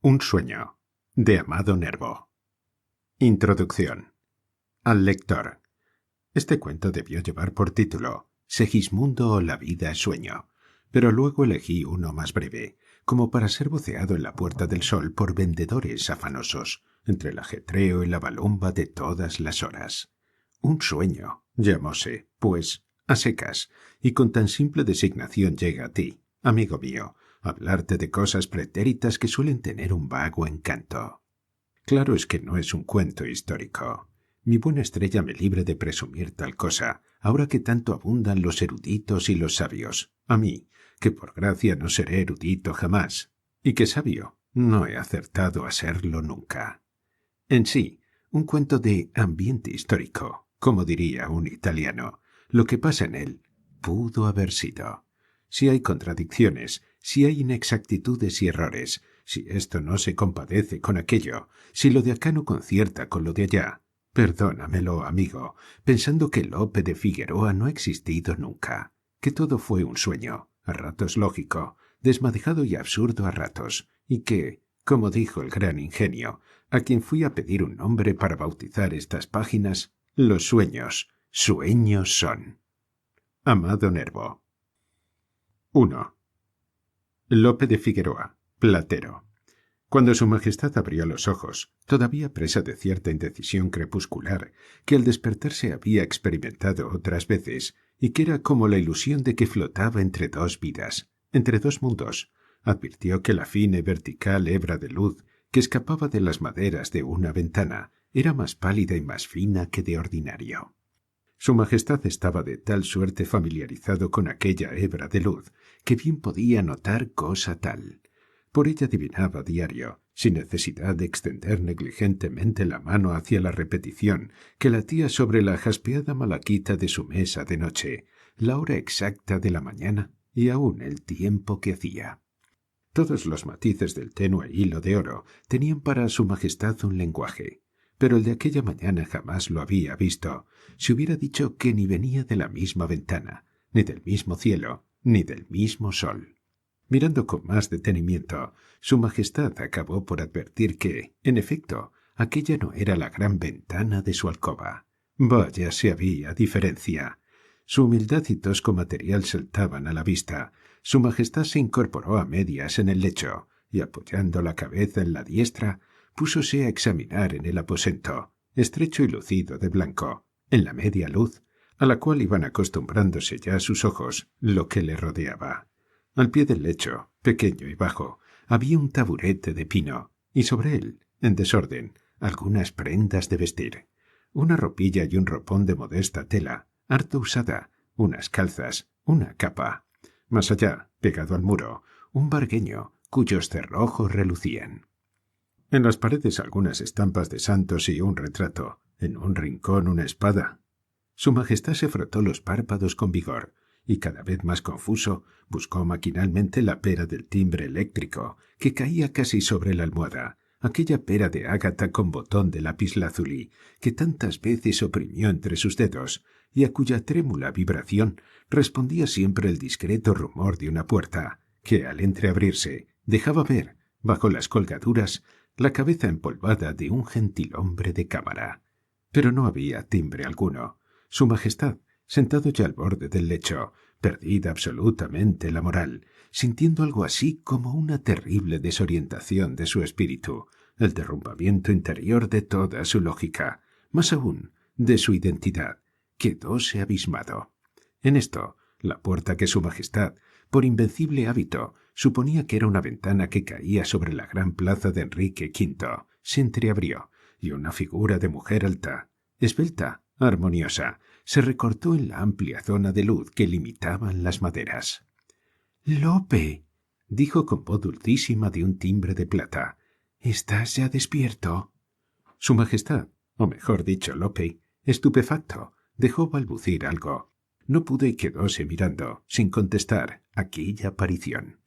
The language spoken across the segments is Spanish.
Un sueño, de Amado Nervo. Introducción. Al lector. Este cuento debió llevar por título Segismundo o la vida es sueño, pero luego elegí uno más breve, como para ser voceado en la Puerta del Sol por vendedores afanosos, entre el ajetreo y la balumba de todas las horas. Un sueño, llamóse, pues, a secas, y con tan simple designación llega a ti, amigo mío, hablarte de cosas pretéritas que suelen tener un vago encanto. Claro es que no es un cuento histórico. Mi buena estrella me libre de presumir tal cosa, ahora que tanto abundan los eruditos y los sabios. A mí, que por gracia no seré erudito jamás, y que sabio, no he acertado a serlo nunca. En sí, un cuento de ambiente histórico, como diría un italiano. Lo que pasa en él pudo haber sido. Si hay contradicciones, si hay inexactitudes y errores, si esto no se compadece con aquello, si lo de acá no concierta con lo de allá, perdónamelo, amigo, pensando que Lope de Figueroa no ha existido nunca, que todo fue un sueño, a ratos lógico, desmadejado y absurdo a ratos, y que, como dijo el gran ingenio, a quien fui a pedir un nombre para bautizar estas páginas, los sueños, sueños son. Amado Nervo. 1. Lope de Figueroa, platero. Cuando su majestad abrió los ojos, todavía presa de cierta indecisión crepuscular, que al despertarse había experimentado otras veces, y que era como la ilusión de que flotaba entre dos vidas, entre dos mundos, advirtió que la fina y vertical hebra de luz que escapaba de las maderas de una ventana era más pálida y más fina que de ordinario. Su majestad estaba de tal suerte familiarizado con aquella hebra de luz que bien podía notar cosa tal. Por ella adivinaba diario, sin necesidad de extender negligentemente la mano hacia la repetición que latía sobre la jaspeada malaquita de su mesa de noche, la hora exacta de la mañana y aún el tiempo que hacía. Todos los matices del tenue hilo de oro tenían para su majestad un lenguaje, pero el de aquella mañana jamás lo había visto. Se hubiera dicho que ni venía de la misma ventana, ni del mismo cielo, ni del mismo sol. Mirando con más detenimiento, su majestad acabó por advertir que, en efecto, aquella no era la gran ventana de su alcoba. Vaya si había diferencia. Su humildad y tosco material saltaban a la vista. Su majestad se incorporó a medias en el lecho y, apoyando la cabeza en la diestra, púsose a examinar en el aposento, estrecho y lucido de blanco, en la media luz, a la cual iban acostumbrándose ya sus ojos, lo que le rodeaba. Al pie del lecho, pequeño y bajo, había un taburete de pino, y sobre él, en desorden, algunas prendas de vestir. Una ropilla y un ropón de modesta tela, harto usada, unas calzas, una capa. Más allá, pegado al muro, un vargueño, cuyos cerrojos relucían. En las paredes algunas estampas de santos y un retrato, en un rincón una espada. Su majestad se frotó los párpados con vigor, y cada vez más confuso, buscó maquinalmente la pera del timbre eléctrico, que caía casi sobre la almohada, aquella pera de ágata con botón de lapislázuli, que tantas veces oprimió entre sus dedos, y a cuya trémula vibración respondía siempre el discreto rumor de una puerta, que al entreabrirse dejaba ver, bajo las colgaduras, la cabeza empolvada de un gentilhombre de cámara. Pero no había timbre alguno. Su majestad, sentado ya al borde del lecho, perdida absolutamente la moral, sintiendo algo así como una terrible desorientación de su espíritu, el derrumbamiento interior de toda su lógica, más aún de su identidad, quedóse abismado. En esto, la puerta que su majestad, por invencible hábito, suponía que era una ventana que caía sobre la gran plaza de Enrique V, se entreabrió, y una figura de mujer alta, esbelta, armoniosa, se recortó en la amplia zona de luz que limitaban las maderas. «Lope», dijo con voz dulcísima de un timbre de plata, «¿estás ya despierto?» Su majestad, o mejor dicho Lope, estupefacto, dejó balbucir algo. No pudo y quedóse mirando, sin contestar, aquella aparición.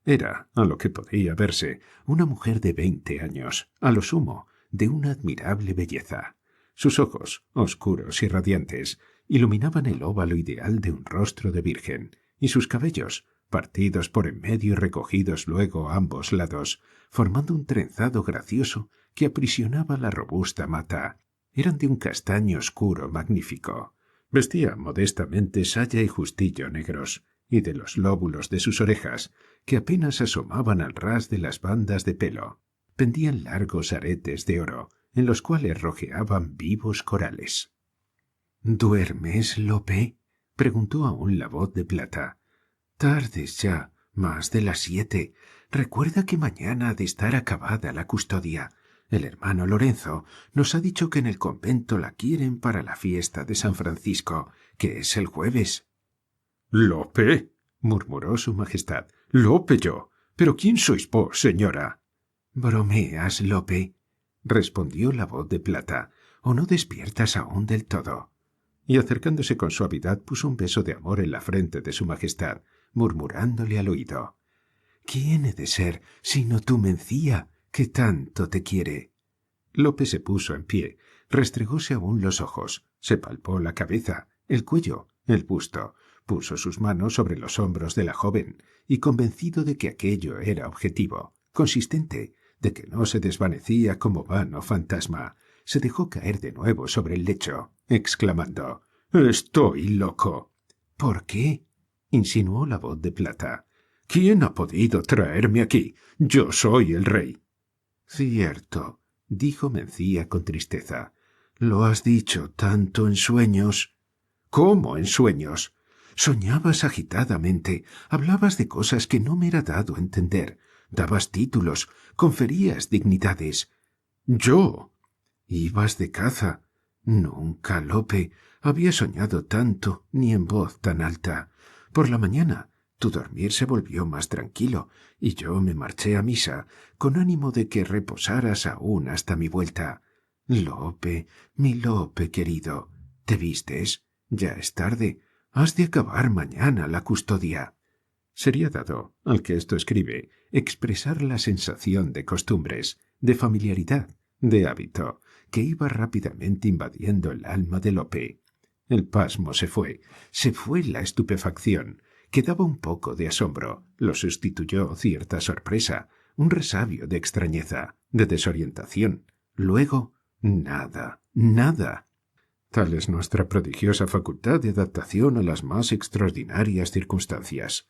Era, a lo que podía verse, una mujer de 20 años, a lo sumo, de una admirable belleza. Sus ojos, oscuros y radiantes, iluminaban el óvalo ideal de un rostro de virgen, y sus cabellos, partidos por en medio y recogidos luego a ambos lados, formando un trenzado gracioso que aprisionaba la robusta mata. Eran de un castaño oscuro magnífico. Vestía modestamente saya y justillo negros, y de los lóbulos de sus orejas, que apenas asomaban al ras de las bandas de pelo, pendían largos aretes de oro, en los cuales rojeaban vivos corales. —¿Duermes, Lope? —preguntó aún la voz de plata. —Tardes ya, más de las 7. Recuerda que mañana ha de estar acabada la custodia. El hermano Lorenzo nos ha dicho que en el convento la quieren para la fiesta de San Francisco, que es el jueves. —¿Lope? —murmuró su majestad. —Lope yo. ¿Pero quién sois vos, señora? —Bromeas, Lope —respondió la voz de plata—, o no despiertas aún del todo. Y acercándose con suavidad puso un beso de amor en la frente de su majestad, murmurándole al oído: —¿Quién he de ser sino tu Mencía, que tanto te quiere? Lope se puso en pie, restregóse aún los ojos, se palpó la cabeza, el cuello, el busto, puso sus manos sobre los hombros de la joven, y convencido de que aquello era objetivo, consistente, de que no se desvanecía como vano fantasma, se dejó caer de nuevo sobre el lecho, exclamando: —¡Estoy loco! —¿Por qué? —insinuó la voz de plata. —¿Quién ha podido traerme aquí? Yo soy el rey. —Cierto —dijo Mencía con tristeza—, lo has dicho tanto en sueños. —¿Cómo en sueños? Soñabas agitadamente, hablabas de cosas que no me era dado entender, dabas títulos, conferías dignidades. —¿Yo? —Ibas de caza. Nunca, Lope, había soñado tanto ni en voz tan alta. Por la mañana tu dormir se volvió más tranquilo, y yo me marché a misa, con ánimo de que reposaras aún hasta mi vuelta. Lope, mi Lope querido, ¿te vistes? Ya es tarde. Has de acabar mañana la custodia. Sería dado, al que esto escribe, expresar la sensación de costumbres, de familiaridad, de hábito, que iba rápidamente invadiendo el alma de Lope. El pasmo se fue la estupefacción, quedaba un poco de asombro, lo sustituyó cierta sorpresa, un resabio de extrañeza, de desorientación. Luego, nada, nada. Tal es nuestra prodigiosa facultad de adaptación a las más extraordinarias circunstancias.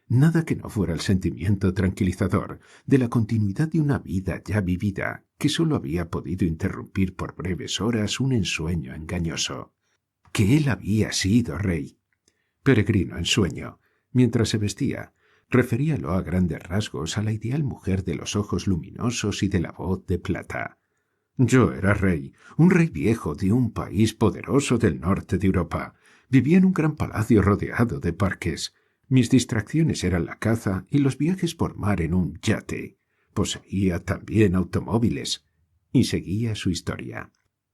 Nada que no fuera el sentimiento tranquilizador de la continuidad de una vida ya vivida, que sólo había podido interrumpir por breves horas un ensueño engañoso. Que él había sido rey. Peregrino en sueño, mientras se vestía, referíalo a grandes rasgos a la ideal mujer de los ojos luminosos y de la voz de plata. Yo era rey, un rey viejo de un país poderoso del norte de Europa. Vivía en un gran palacio rodeado de parques. Mis distracciones eran la caza y los viajes por mar en un yate. Poseía también automóviles. Y seguía su historia.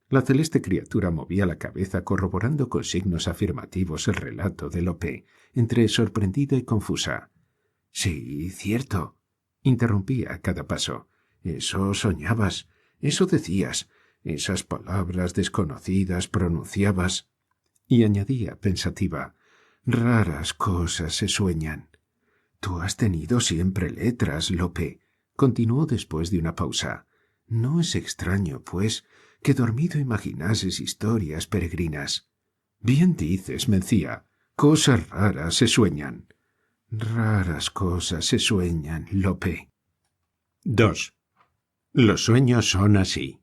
La celeste criatura movía la cabeza corroborando con signos afirmativos el relato de Lope, entre sorprendida y confusa. —Sí, cierto —interrumpía a cada paso—. Eso soñabas, eso decías, esas palabras desconocidas pronunciabas. Y añadía pensativa: raras cosas se sueñan. Tú has tenido siempre letras, Lope —continuó después de una pausa—. No es extraño, pues, que dormido imaginases historias peregrinas. Bien dices, Mencía, cosas raras se sueñan. Raras cosas se sueñan, Lope. 2. Los sueños son así.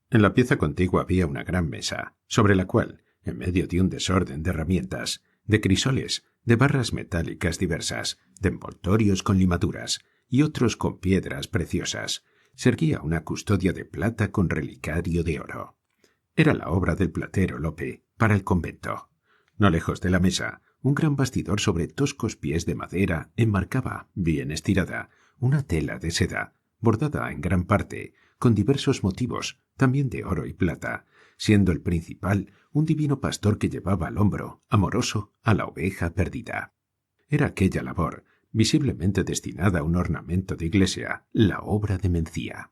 En la pieza contigua había una gran mesa, sobre la cual, en medio de un desorden de herramientas, de crisoles, de barras metálicas diversas, de envoltorios con limaduras y otros con piedras preciosas, se erguía una custodia de plata con relicario de oro. Era la obra del platero Lope para el convento. No lejos de la mesa, un gran bastidor sobre toscos pies de madera enmarcaba, bien estirada, una tela de seda, bordada en gran parte, con diversos motivos, también de oro y plata, siendo el principal un divino pastor que llevaba al hombro, amoroso, a la oveja perdida. Era aquella labor, visiblemente destinada a un ornamento de iglesia, la obra de Mencía.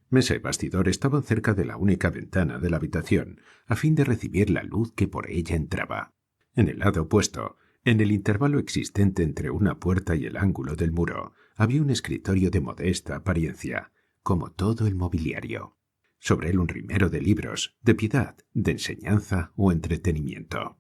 Mesa y bastidor estaban cerca de la única ventana de la habitación, a fin de recibir la luz que por ella entraba. En el lado opuesto, En el intervalo existente entre una puerta y el ángulo del muro había un escritorio de modesta apariencia, como todo el mobiliario. Sobre él un rimero de libros, de piedad, de enseñanza o entretenimiento.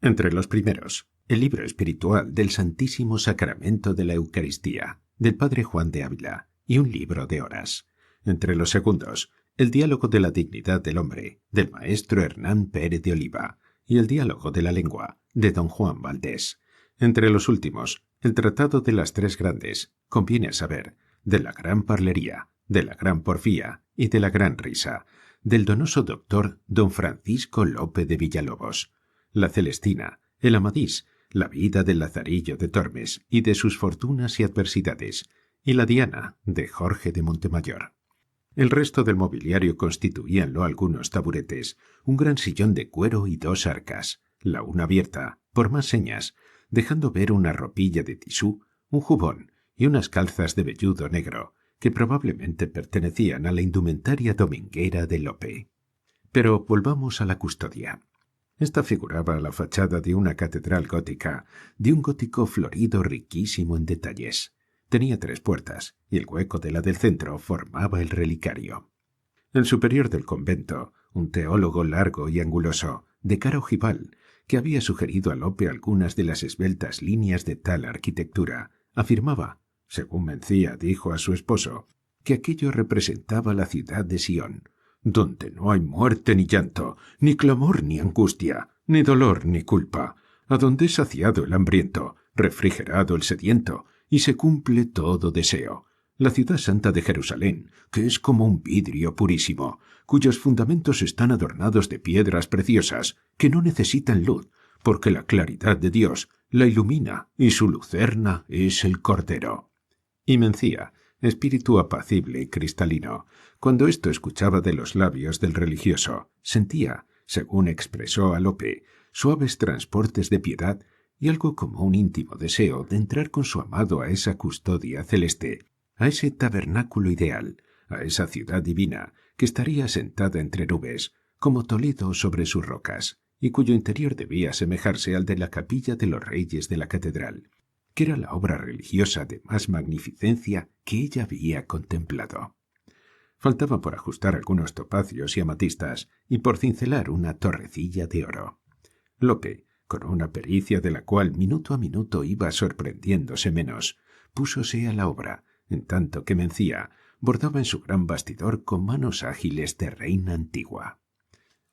Entre los primeros, el libro espiritual del Santísimo Sacramento de la Eucaristía, del padre Juan de Ávila, y un libro de horas. Entre los segundos, el diálogo de la dignidad del hombre, del maestro Hernán Pérez de Oliva, y el diálogo de la lengua, de don Juan Valdés. Entre los últimos, el tratado de las tres grandes, conviene saber, de la gran parlería, de la gran porfía y de la gran risa, del donoso doctor don Francisco Lope de Villalobos, la Celestina, el Amadís, la vida del Lazarillo de Tormes y de sus fortunas y adversidades, y la Diana de Jorge de Montemayor. El resto del mobiliario constituíanlo algunos taburetes, un gran sillón de cuero y dos arcas, la una abierta, por más señas, dejando ver una ropilla de tisú, un jubón y unas calzas de velludo negro, que probablemente pertenecían a la indumentaria dominguera de Lope. Pero volvamos a la custodia. Esta figuraba la fachada de una catedral gótica, de un gótico florido riquísimo en detalles. Tenía 3 puertas, y el hueco de la del centro formaba el relicario. El superior del convento, un teólogo largo y anguloso, de cara ojival, que había sugerido a Lope algunas de las esbeltas líneas de tal arquitectura, afirmaba, según Mencía dijo a su esposo, que aquello representaba la ciudad de Sion, donde no hay muerte ni llanto, ni clamor ni angustia, ni dolor ni culpa, a donde es saciado el hambriento, refrigerado el sediento, y se cumple todo deseo. La ciudad santa de Jerusalén, que es como un vidrio purísimo, cuyos fundamentos están adornados de piedras preciosas, que no necesitan luz, porque la claridad de Dios la ilumina, y su lucerna es el Cordero. Y Mencía, espíritu apacible y cristalino, cuando esto escuchaba de los labios del religioso, sentía, según expresó a Lope, suaves transportes de piedad y algo como un íntimo deseo de entrar con su amado a esa custodia celeste, a ese tabernáculo ideal, a esa ciudad divina que estaría sentada entre nubes, como Toledo sobre sus rocas, y cuyo interior debía asemejarse al de la capilla de los reyes de la catedral, que era la obra religiosa de más magnificencia que ella había contemplado. Faltaba por ajustar algunos topacios y amatistas y por cincelar una torrecilla de oro. Lope, con una pericia de la cual minuto a minuto iba sorprendiéndose menos, púsose a la obra, en tanto que Mencía bordaba en su gran bastidor con manos ágiles de reina antigua.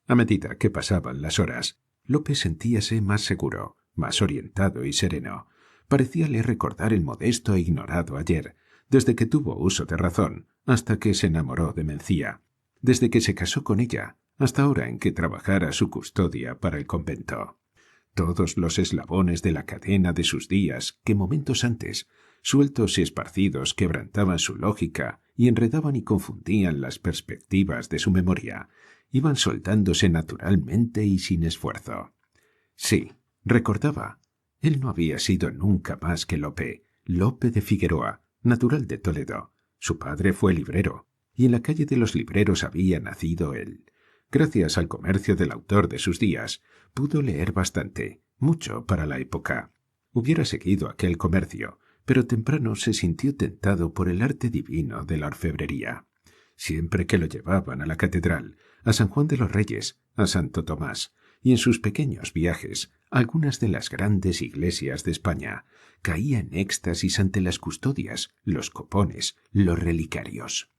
A medida que pasaban las horas, Lope sentíase más seguro, más orientado y sereno. Parecíale recordar el modesto e ignorado ayer, desde que tuvo uso de razón, hasta que se enamoró de Mencía, desde que se casó con ella, hasta ahora en que trabajara su custodia para el convento. Todos los eslabones de la cadena de sus días, que momentos antes, sueltos y esparcidos, quebrantaban su lógica y enredaban y confundían las perspectivas de su memoria, iban soldándose naturalmente y sin esfuerzo. Sí, recordaba. Él no había sido nunca más que Lope de Figueroa, natural de Toledo. Su padre fue librero, y en la calle de los libreros había nacido él. Gracias al comercio del autor de sus días, pudo leer bastante, mucho para la época. Hubiera seguido aquel comercio, pero temprano se sintió tentado por el arte divino de la orfebrería. Siempre que lo llevaban a la catedral, a San Juan de los Reyes, a Santo Tomás, y en sus pequeños viajes, a algunas de las grandes iglesias de España, caía en éxtasis ante las custodias, los copones, los relicarios.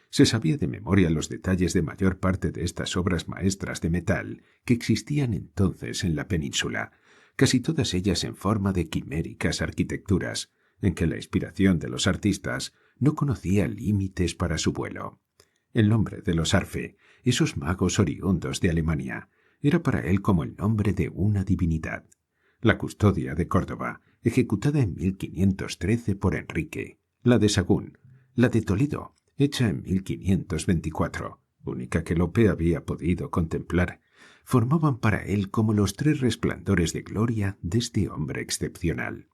Se sabía de memoria los detalles de mayor parte de estas obras maestras de metal que existían entonces en la península, casi todas ellas en forma de quiméricas arquitecturas, en que la inspiración de los artistas no conocía límites para su vuelo. El nombre de los Arfe, esos magos oriundos de Alemania, era para él como el nombre de una divinidad. La custodia de Córdoba, ejecutada en 1513 por Enrique, la de Sagún, la de Toledo, hecha en 1524, única que Lope había podido contemplar, formaban para él como los 3 resplandores de gloria de este hombre excepcional.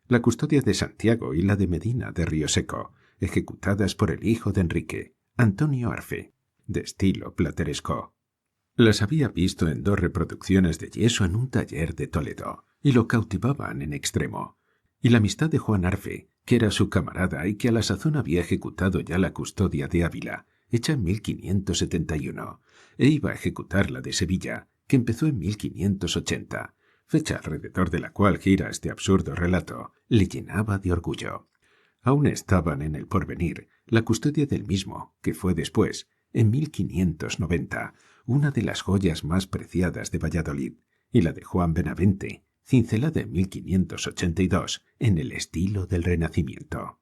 La custodia de Santiago y la de Medina de Rioseco, ejecutadas por el hijo de Enrique, Antonio Arfe, de estilo plateresco. Las había visto en 2 reproducciones de yeso en un taller de Toledo, y lo cautivaban en extremo. Y la amistad de Juan Arfe, que era su camarada y que a la sazón había ejecutado ya la custodia de Ávila, hecha en 1571, e iba a ejecutar la de Sevilla, que empezó en 1580, fecha alrededor de la cual gira este absurdo relato, le llenaba de orgullo. Aún estaban en el porvenir la custodia del mismo, que fue después, en 1590, una de las joyas más preciadas de Valladolid, y la de Juan Benavente, cincelada en 1582, en el estilo del Renacimiento.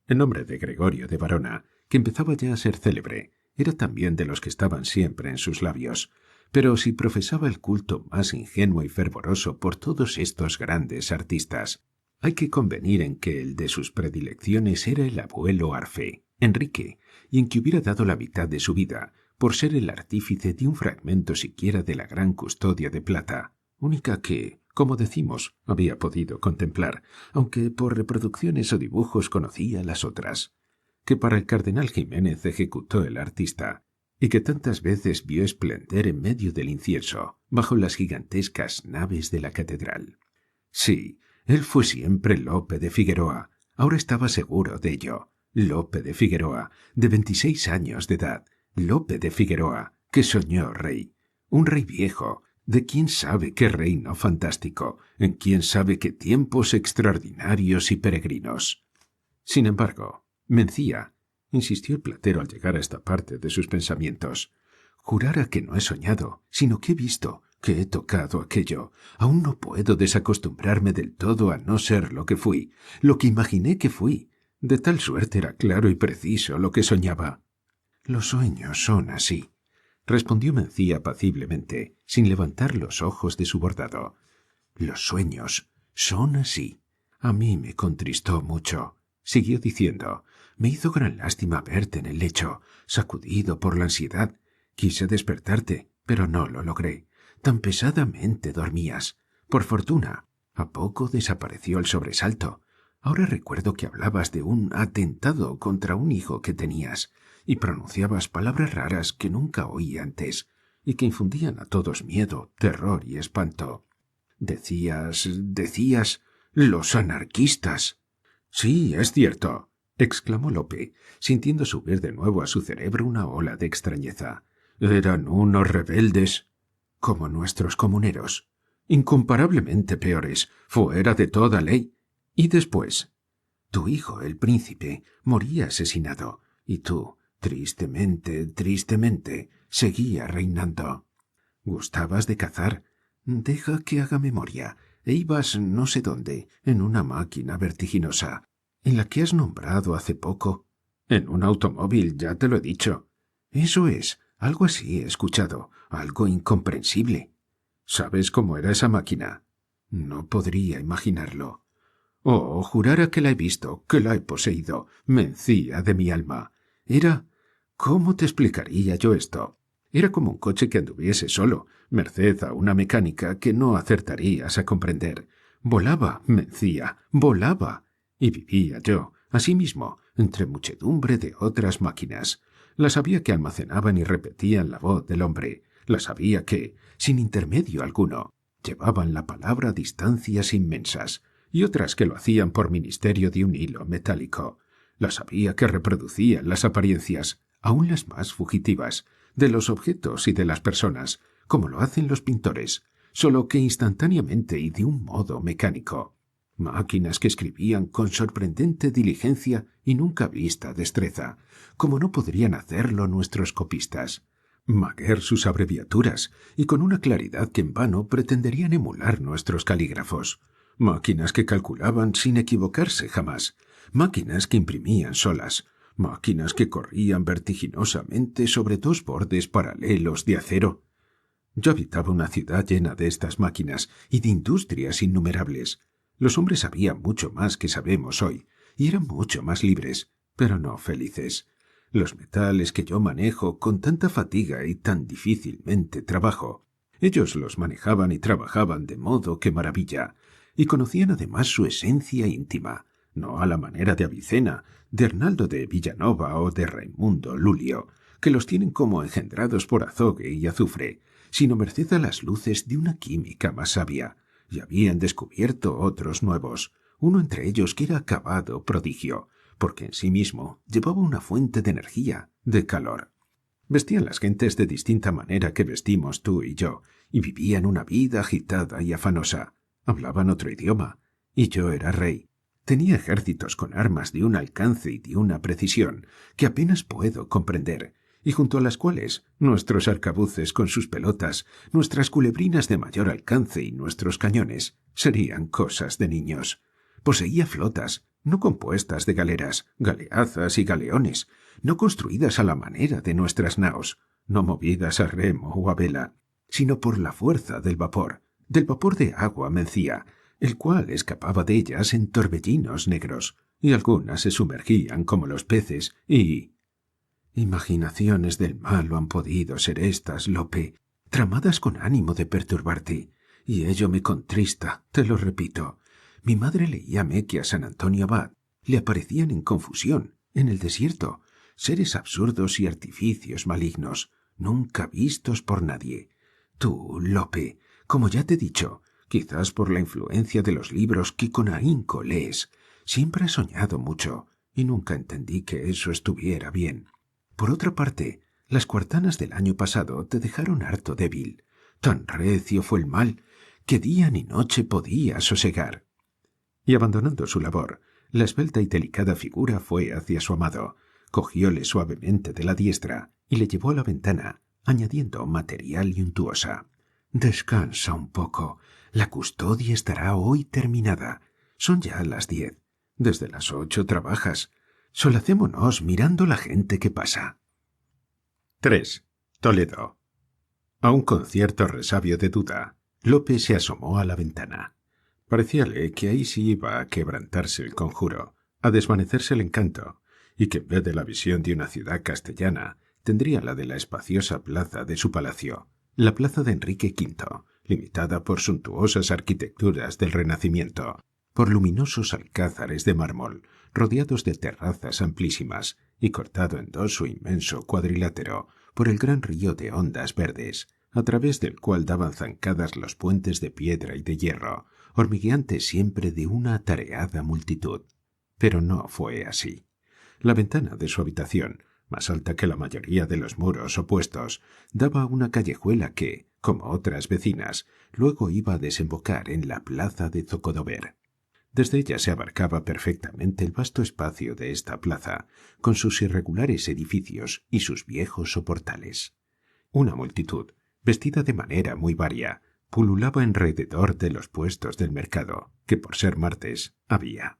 El nombre de Gregorio de Varona, que empezaba ya a ser célebre, era también de los que estaban siempre en sus labios, pero si profesaba el culto más ingenuo y fervoroso por todos estos grandes artistas, hay que convenir en que el de sus predilecciones era el abuelo Arfe, Enrique, y en que hubiera dado la mitad de su vida por ser el artífice de un fragmento siquiera de la gran custodia de plata, única que, como decimos, había podido contemplar, aunque por reproducciones o dibujos conocía las otras, que para el cardenal Jiménez ejecutó el artista, y que tantas veces vio esplender en medio del incienso, bajo las gigantescas naves de la catedral. Sí, él fue siempre Lope de Figueroa, ahora estaba seguro de ello. Lope de Figueroa, de 26 años de edad, Lope de Figueroa, que soñó rey, un rey viejo, de quién sabe qué reino fantástico, en quién sabe qué tiempos extraordinarios y peregrinos. Sin embargo, Mencía, insistió el platero al llegar a esta parte de sus pensamientos, jurara que no he soñado, sino que he visto, que he tocado aquello. Aún no puedo desacostumbrarme del todo a no ser lo que fui, lo que imaginé que fui. De tal suerte era claro y preciso lo que soñaba. Los sueños son así, respondió Mencía apaciblemente, sin levantar los ojos de su bordado. Los sueños son así. A mí me contristó mucho, siguió diciendo. Me hizo gran lástima verte en el lecho, sacudido por la ansiedad. Quise despertarte, pero no lo logré. Tan pesadamente dormías. Por fortuna, a poco desapareció el sobresalto. Ahora recuerdo que hablabas de un atentado contra un hijo que tenías, y pronunciabas palabras raras que nunca oí antes, y que infundían a todos miedo, terror y espanto. Decías, los anarquistas. Sí, es cierto, exclamó Lope, sintiendo subir de nuevo a su cerebro una ola de extrañeza. Eran unos rebeldes, como nuestros comuneros, incomparablemente peores, fuera de toda ley. Y después, tu hijo, el príncipe, moría asesinado, y tú, tristemente, seguía reinando. Gustabas de cazar. Deja que haga memoria. E ibas no sé dónde, en una máquina vertiginosa, en la que has nombrado hace poco. En un automóvil, ya te lo he dicho. Eso es, algo así he escuchado, algo incomprensible. ¿Sabes cómo era esa máquina? No podría imaginarlo. Oh, jurara que la he visto, que la he poseído, Mencía de mi alma. Era... ¿Cómo te explicaría yo esto? Era como un coche que anduviese solo, merced a una mecánica que no acertarías a comprender. Volaba, Mencía, volaba. Y vivía yo, asimismo, entre muchedumbre de otras máquinas. Las había que almacenaban y repetían la voz del hombre. Las había que, sin intermedio alguno, llevaban la palabra a distancias inmensas, y otras que lo hacían por ministerio de un hilo metálico. Las había que reproducían las apariencias, aun las más fugitivas, de los objetos y de las personas, como lo hacen los pintores, solo que instantáneamente y de un modo mecánico. Máquinas que escribían con sorprendente diligencia y nunca vista destreza, como no podrían hacerlo nuestros copistas. Maguer sus abreviaturas, y con una claridad que en vano pretenderían emular nuestros calígrafos. Máquinas que calculaban sin equivocarse jamás, máquinas que imprimían solas, máquinas que corrían vertiginosamente sobre 2 bordes paralelos de acero. Yo habitaba una ciudad llena de estas máquinas y de industrias innumerables. Los hombres sabían mucho más que sabemos hoy, y eran mucho más libres, pero no felices. Los metales que yo manejo con tanta fatiga y tan difícilmente trabajo, ellos los manejaban y trabajaban de modo que maravilla, y conocían además su esencia íntima, no a la manera de Avicena, de Hernaldo de Villanova o de Raimundo Lulio, que los tienen como engendrados por azogue y azufre, sino merced a las luces de una química más sabia, y habían descubierto otros nuevos, uno entre ellos que era acabado prodigio, porque en sí mismo llevaba una fuente de energía, de calor. Vestían las gentes de distinta manera que vestimos tú y yo, y vivían una vida agitada y afanosa. Hablaban otro idioma, y yo era rey. Tenía ejércitos con armas de un alcance y de una precisión que apenas puedo comprender, y junto a las cuales nuestros arcabuces con sus pelotas, nuestras culebrinas de mayor alcance y nuestros cañones serían cosas de niños. Poseía flotas, no compuestas de galeras, galeazas y galeones, no construidas a la manera de nuestras naos, no movidas a remo o a vela, sino por la fuerza del vapor de agua mencía, el cual escapaba de ellas en torbellinos negros, y algunas se sumergían como los peces, y... Imaginaciones del malo han podido ser estas, Lope, tramadas con ánimo de perturbarte, y ello me contrista, te lo repito. Mi madre leíame que a San Antonio Abad le aparecían en confusión, en el desierto, seres absurdos y artificios malignos, nunca vistos por nadie. Tú, Lope, como ya te he dicho, quizás por la influencia de los libros que con ahínco lees, siempre has soñado mucho, y nunca entendí que eso estuviera bien. Por otra parte, las cuartanas del año pasado te dejaron harto débil. Tan recio fue el mal, que día ni noche podía sosegar. Y abandonando su labor, la esbelta y delicada figura fue hacia su amado, cogióle suavemente de la diestra y le llevó a la ventana, añadiendo material y untuosa. Descansa un poco. La custodia estará hoy terminada. Son ya las 10. Desde las 8 trabajas. Solacémonos mirando la gente que pasa. 3. Toledo. Aun con cierto resabio de duda, Lope se asomó a la ventana. Parecíale que ahí sí iba a quebrantarse el conjuro, a desvanecerse el encanto, y que en vez de la visión de una ciudad castellana, tendría la de la espaciosa plaza de su palacio, la plaza de Enrique V, limitada por suntuosas arquitecturas del Renacimiento, por luminosos alcázares de mármol, rodeados de terrazas amplísimas, y cortado en dos su inmenso cuadrilátero por el gran río de ondas verdes, a través del cual daban zancadas los puentes de piedra y de hierro, hormigueantes siempre de una atareada multitud. Pero no fue así. La ventana de su habitación, más alta que la mayoría de los muros opuestos, daba a una callejuela que, como otras vecinas, luego iba a desembocar en la plaza de Zocodover. Desde ella se abarcaba perfectamente el vasto espacio de esta plaza, con sus irregulares edificios y sus viejos soportales. Una multitud, vestida de manera muy varia, pululaba alrededor de los puestos del mercado, que por ser martes había.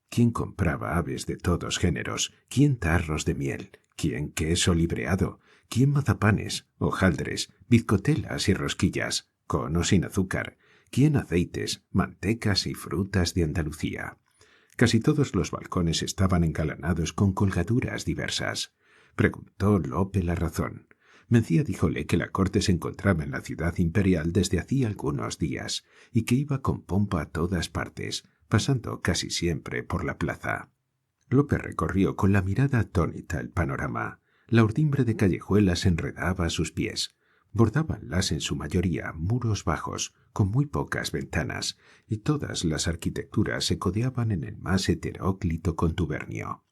¿Quién compraba aves de todos géneros? ¿Quién tarros de miel? ¿Quién queso libreado? ¿Quién mazapanes, hojaldres, bizcotelas y rosquillas, con o sin azúcar? ¿Quién aceites, mantecas y frutas de Andalucía? Casi todos los balcones estaban engalanados con colgaduras diversas. Preguntó Lope la razón. Mencía díjole que la corte se encontraba en la ciudad imperial desde hacía algunos días y que iba con pompa a todas partes, pasando casi siempre por la plaza. Lope recorrió con la mirada atónita el panorama. La urdimbre de callejuelas enredaba a sus pies. Bordábanlas en su mayoría muros bajos, con muy pocas ventanas, y todas las arquitecturas se codeaban en el más heteróclito contubernio.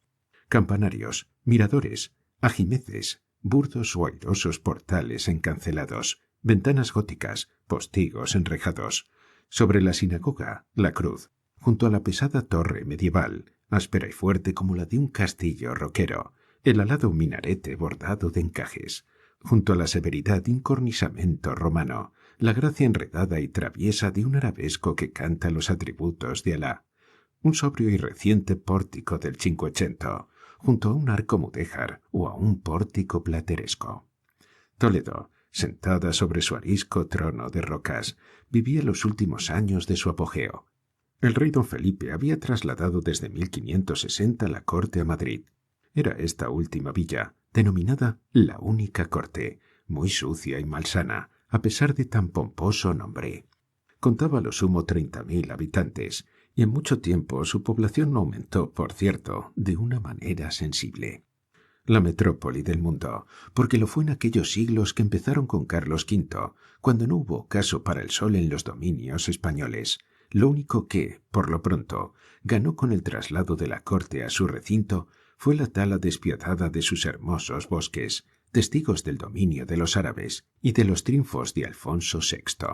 Campanarios, miradores, ajimeces, burdos o airosos portales encancelados, ventanas góticas, postigos enrejados. Sobre la sinagoga, la cruz. Junto a la pesada torre medieval, áspera y fuerte como la de un castillo roquero, el alado minarete bordado de encajes. Junto a la severidad de un cornisamento romano, la gracia enredada y traviesa de un arabesco que canta los atributos de Alá. Un sobrio y reciente pórtico del Cinquecento, junto a un arco mudéjar o a un pórtico plateresco. Toledo, sentada sobre su arisco trono de rocas, vivía los últimos años de su apogeo. El rey don Felipe había trasladado desde 1560 la corte a Madrid. Era esta última villa, denominada la única corte, muy sucia y malsana, a pesar de tan pomposo nombre. Contaba a lo sumo 30.000 habitantes, y en mucho tiempo su población no aumentó, por cierto, de una manera sensible. la metrópoli del mundo, porque lo fue en aquellos siglos que empezaron con Carlos V, cuando no hubo caso para el sol en los dominios españoles. Lo único que, por lo pronto, ganó con el traslado de la corte a su recinto fue la tala despiadada de sus hermosos bosques, testigos del dominio de los árabes y de los triunfos de Alfonso VI.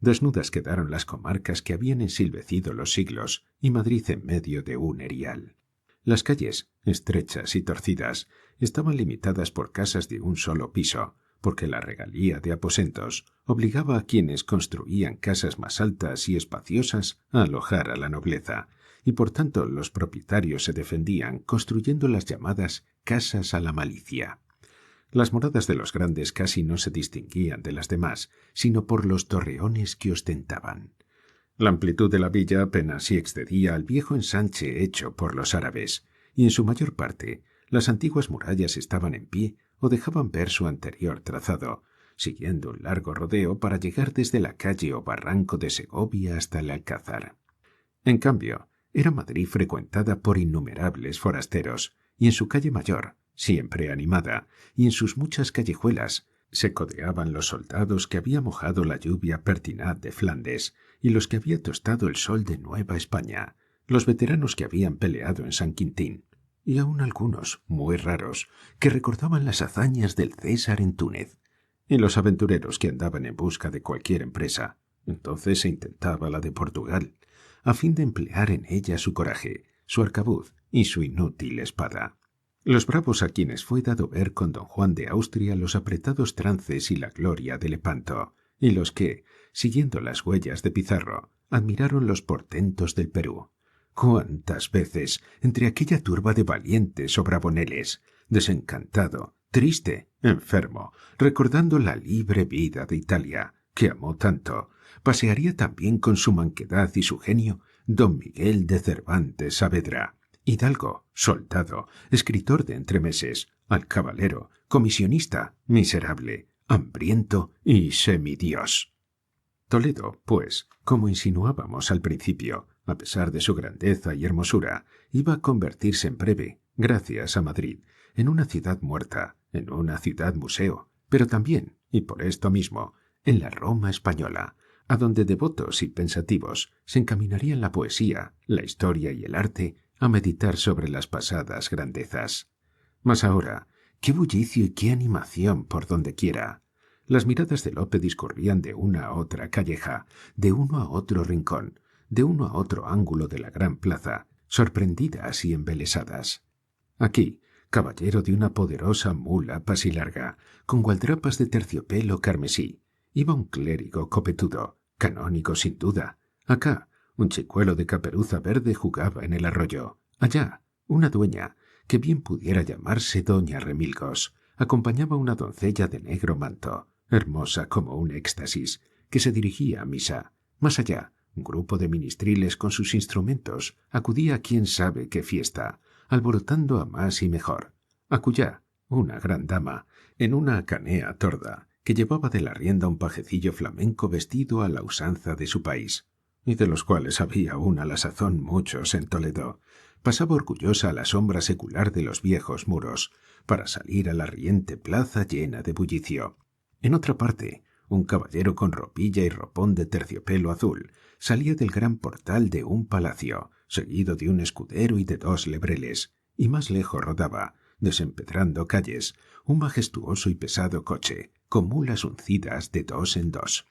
Desnudas quedaron las comarcas que habían ensilvecido los siglos y Madrid en medio de un erial. Las calles, estrechas y torcidas, estaban limitadas por casas de un solo piso, porque la regalía de aposentos obligaba a quienes construían casas más altas y espaciosas a alojar a la nobleza, y por tanto los propietarios se defendían construyendo las llamadas casas a la malicia. Las moradas de los grandes casi no se distinguían de las demás, sino por los torreones que ostentaban. La amplitud de la villa apenas si excedía al viejo ensanche hecho por los árabes, y en su mayor parte las antiguas murallas estaban en pie o dejaban ver su anterior trazado, siguiendo un largo rodeo para llegar desde la calle o barranco de Segovia hasta el Alcázar. En cambio, era Madrid frecuentada por innumerables forasteros, y en su calle mayor, siempre animada, y en sus muchas callejuelas, se codeaban los soldados que había mojado la lluvia pertinaz de Flandes y los que había tostado el sol de Nueva España, los veteranos que habían peleado en San Quintín, y aun algunos, muy raros, que recordaban las hazañas del César en Túnez, y los aventureros que andaban en busca de cualquier empresa. Entonces se intentaba la de Portugal, a fin de emplear en ella su coraje, su arcabuz y su inútil espada. Los bravos a quienes fue dado ver con don Juan de Austria los apretados trances y la gloria de Lepanto, y los que, siguiendo las huellas de Pizarro, admiraron los portentos del Perú. ¿Cuántas veces, entre aquella turba de valientes o bravoneles, desencantado, triste, enfermo, recordando la libre vida de Italia, que amó tanto, pasearía también con su manquedad y su genio don Miguel de Cervantes Saavedra, hidalgo, soldado, escritor de entremeses, alcabalero, comisionista, miserable, hambriento y semidios? Toledo, pues, como insinuábamos al principio, a pesar de su grandeza y hermosura, iba a convertirse en breve, gracias a Madrid, en una ciudad muerta, en una ciudad museo, pero también, y por esto mismo, en la Roma española, a donde devotos y pensativos se encaminarían la poesía, la historia y el arte a meditar sobre las pasadas grandezas. Mas ahora, qué bullicio y qué animación por donde quiera. Las miradas de Lope discurrían de una a otra calleja, de uno a otro rincón, de uno a otro ángulo de la gran plaza, sorprendidas y embelesadas. Aquí, caballero de una poderosa mula pasilarga, con gualdrapas de terciopelo carmesí, iba un clérigo copetudo, canónigo sin duda. Acá, un chicuelo de caperuza verde jugaba en el arroyo. Allá, una dueña, que bien pudiera llamarse doña Remilgos, acompañaba a una doncella de negro manto, hermosa como un éxtasis, que se dirigía a misa. Más allá, un grupo de ministriles con sus instrumentos acudía a quién sabe qué fiesta, alborotando a más y mejor. Acullá, una gran dama, en una canea torda, que llevaba de la rienda un pajecillo flamenco vestido a la usanza de su país, y de los cuales había aún a la sazón muchos en Toledo, pasaba orgullosa a la sombra secular de los viejos muros, para salir a la riente plaza llena de bullicio. En otra parte, un caballero con ropilla y ropón de terciopelo azul salía del gran portal de un palacio, seguido de un escudero y de dos lebreles, y más lejos rodaba, desempedrando calles, un majestuoso y pesado coche, con mulas uncidas de dos en dos.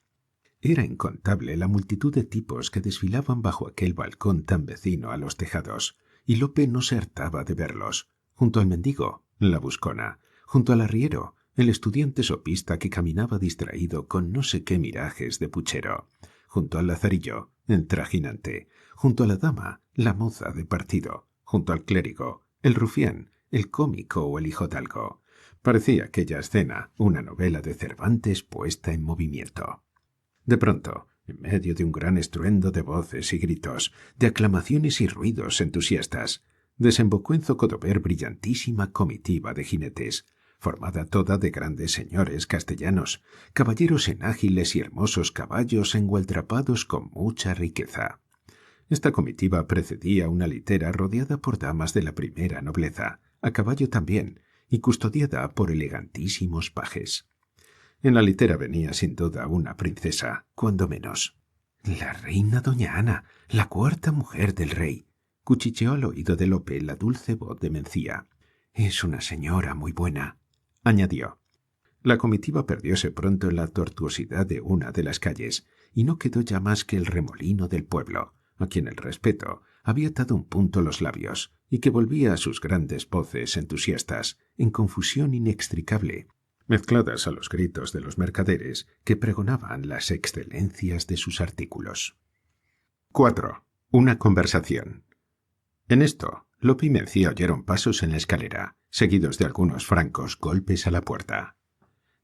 Era incontable la multitud de tipos que desfilaban bajo aquel balcón tan vecino a los tejados, y Lope no se hartaba de verlos. Junto al mendigo, la buscona; junto al arriero, el estudiante sopista que caminaba distraído con no sé qué mirajes de puchero; junto al lazarillo, el trajinante; junto a la dama, la moza de partido; junto al clérigo, el rufián, el cómico o el hijodalgo. Parecía aquella escena una novela de Cervantes puesta en movimiento. De pronto, en medio de un gran estruendo de voces y gritos, de aclamaciones y ruidos entusiastas, desembocó en Zocodover brillantísima comitiva de jinetes, formada toda de grandes señores castellanos, caballeros en ágiles y hermosos caballos engualdrapados con mucha riqueza. Esta comitiva precedía una litera rodeada por damas de la primera nobleza, a caballo también, y custodiada por elegantísimos pajes. En la litera venía sin duda una princesa, cuando menos. «La reina doña Ana, la cuarta mujer del rey», cuchicheó al oído de Lope la dulce voz de Mencía. «Es una señora muy buena», añadió. La comitiva perdióse pronto en la tortuosidad de una de las calles, y no quedó ya más que el remolino del pueblo, a quien el respeto había atado un punto los labios, y que volvía a sus grandes voces entusiastas, en confusión inextricable, mezcladas a los gritos de los mercaderes que pregonaban las excelencias de sus artículos. 4. Una conversación. En esto, Lope y Mencía oyeron pasos en la escalera, seguidos de algunos francos golpes a la puerta.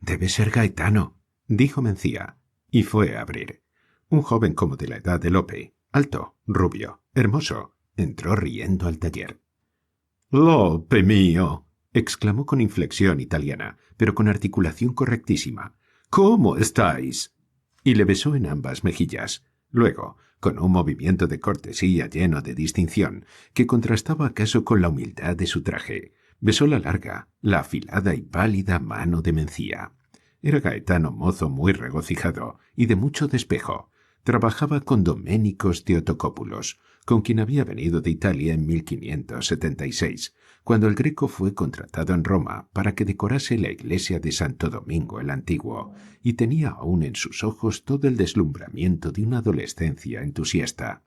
«Debe ser Gaetano», dijo Mencía, y fue a abrir. Un joven como de la edad de Lope, alto, rubio, hermoso, entró riendo al taller. «Lope mío», exclamó con inflexión italiana, pero con articulación correctísima. «¿Cómo estáis?» Y le besó en ambas mejillas. Luego, con un movimiento de cortesía lleno de distinción, que contrastaba acaso con la humildad de su traje, besó la larga, la afilada y pálida mano de Mencía. Era Gaetano mozo muy regocijado y de mucho despejo. Trabajaba con Doménicos Theotocópulos, con quien había venido de Italia en 1576, cuando el Greco fue contratado en Roma para que decorase la iglesia de Santo Domingo el Antiguo, y tenía aún en sus ojos todo el deslumbramiento de una adolescencia entusiasta.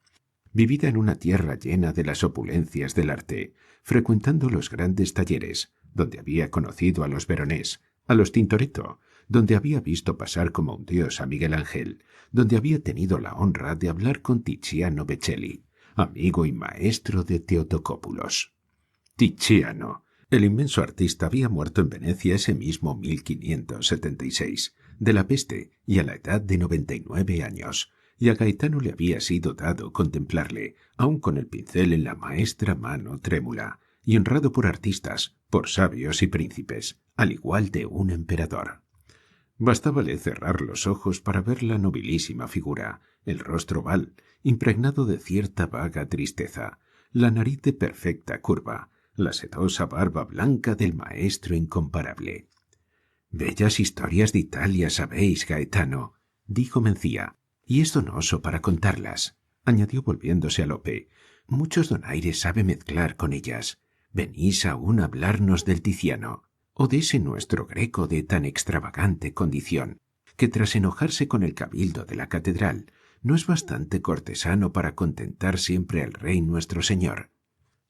Vivida en una tierra llena de las opulencias del arte, frecuentando los grandes talleres, donde había conocido a los Veronés, a los Tintoretto, donde había visto pasar como un dios a Miguel Ángel, donde había tenido la honra de hablar con Tiziano Becelli, amigo y maestro de Theotocópulos. Tiziano, el inmenso artista, había muerto en Venecia ese mismo 1576, de la peste y a la edad de 99 años, y a Gaetano le había sido dado contemplarle, aun con el pincel en la maestra mano trémula, y honrado por artistas, por sabios y príncipes, al igual de un emperador. Bastábale cerrar los ojos para ver la nobilísima figura, el rostro oval, impregnado de cierta vaga tristeza, la nariz de perfecta curva, la sedosa barba blanca del maestro incomparable. «Bellas historias de Italia sabéis, Gaetano», dijo Mencía, «y es donoso para contarlas», añadió volviéndose a Lope. «Muchos donaires sabe mezclar con ellas. Venís aún a hablarnos del Tiziano, o de ese nuestro Greco de tan extravagante condición, que tras enojarse con el cabildo de la catedral, no es bastante cortesano para contentar siempre al rey nuestro señor.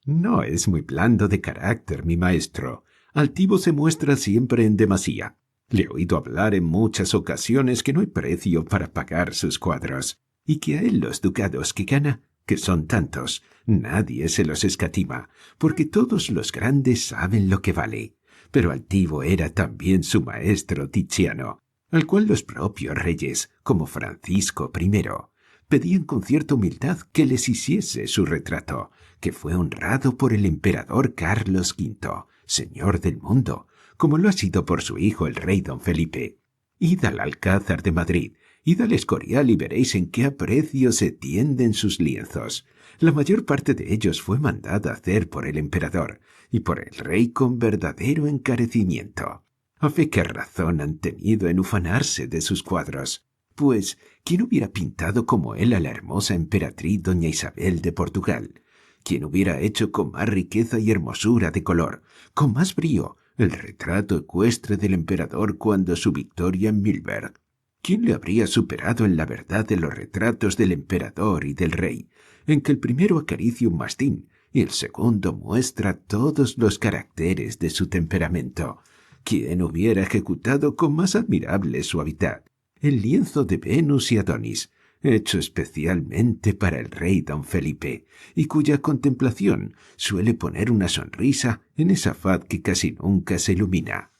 No es muy blando de carácter, mi maestro. Altivo se muestra siempre en demasía. Le he oído hablar en muchas ocasiones que no hay precio para pagar sus cuadros, y que a él los ducados que gana, que son tantos, nadie se los escatima, porque todos los grandes saben lo que vale. Pero altivo era también su maestro Tiziano, al cual los propios reyes, como Francisco I, pedían con cierta humildad que les hiciese su retrato, que fue honrado por el emperador Carlos V, señor del mundo, como lo ha sido por su hijo el rey don Felipe. Id al Alcázar de Madrid, id al Escorial y veréis en qué aprecio se tienden sus lienzos. La mayor parte de ellos fue mandada hacer por el emperador y por el rey con verdadero encarecimiento. A fe qué razón han tenido en ufanarse de sus cuadros. Pues, ¿quién hubiera pintado como él a la hermosa emperatriz doña Isabel de Portugal? ¿Quién hubiera hecho con más riqueza y hermosura de color, con más brío, el retrato ecuestre del emperador cuando su victoria en Milberg? ¿Quién le habría superado en la verdad de los retratos del emperador y del rey, en que el primero acaricia un mastín y el segundo muestra todos los caracteres de su temperamento? ¿Quién hubiera ejecutado con más admirable suavidad el lienzo de Venus y Adonis, hecho especialmente para el rey don Felipe, y cuya contemplación suele poner una sonrisa en esa faz que casi nunca se ilumina?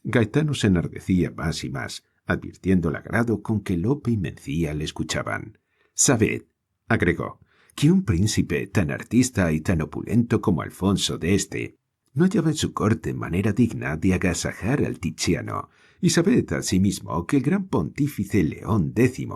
Gaetano se enardecía más y más, advirtiendo el agrado con que Lope y Mencía le escuchaban. «Sabed», agregó, «que un príncipe tan artista y tan opulento como Alfonso de Este no hallaba en su corte manera digna de agasajar al Tiziano, y sabed asimismo que el gran pontífice León X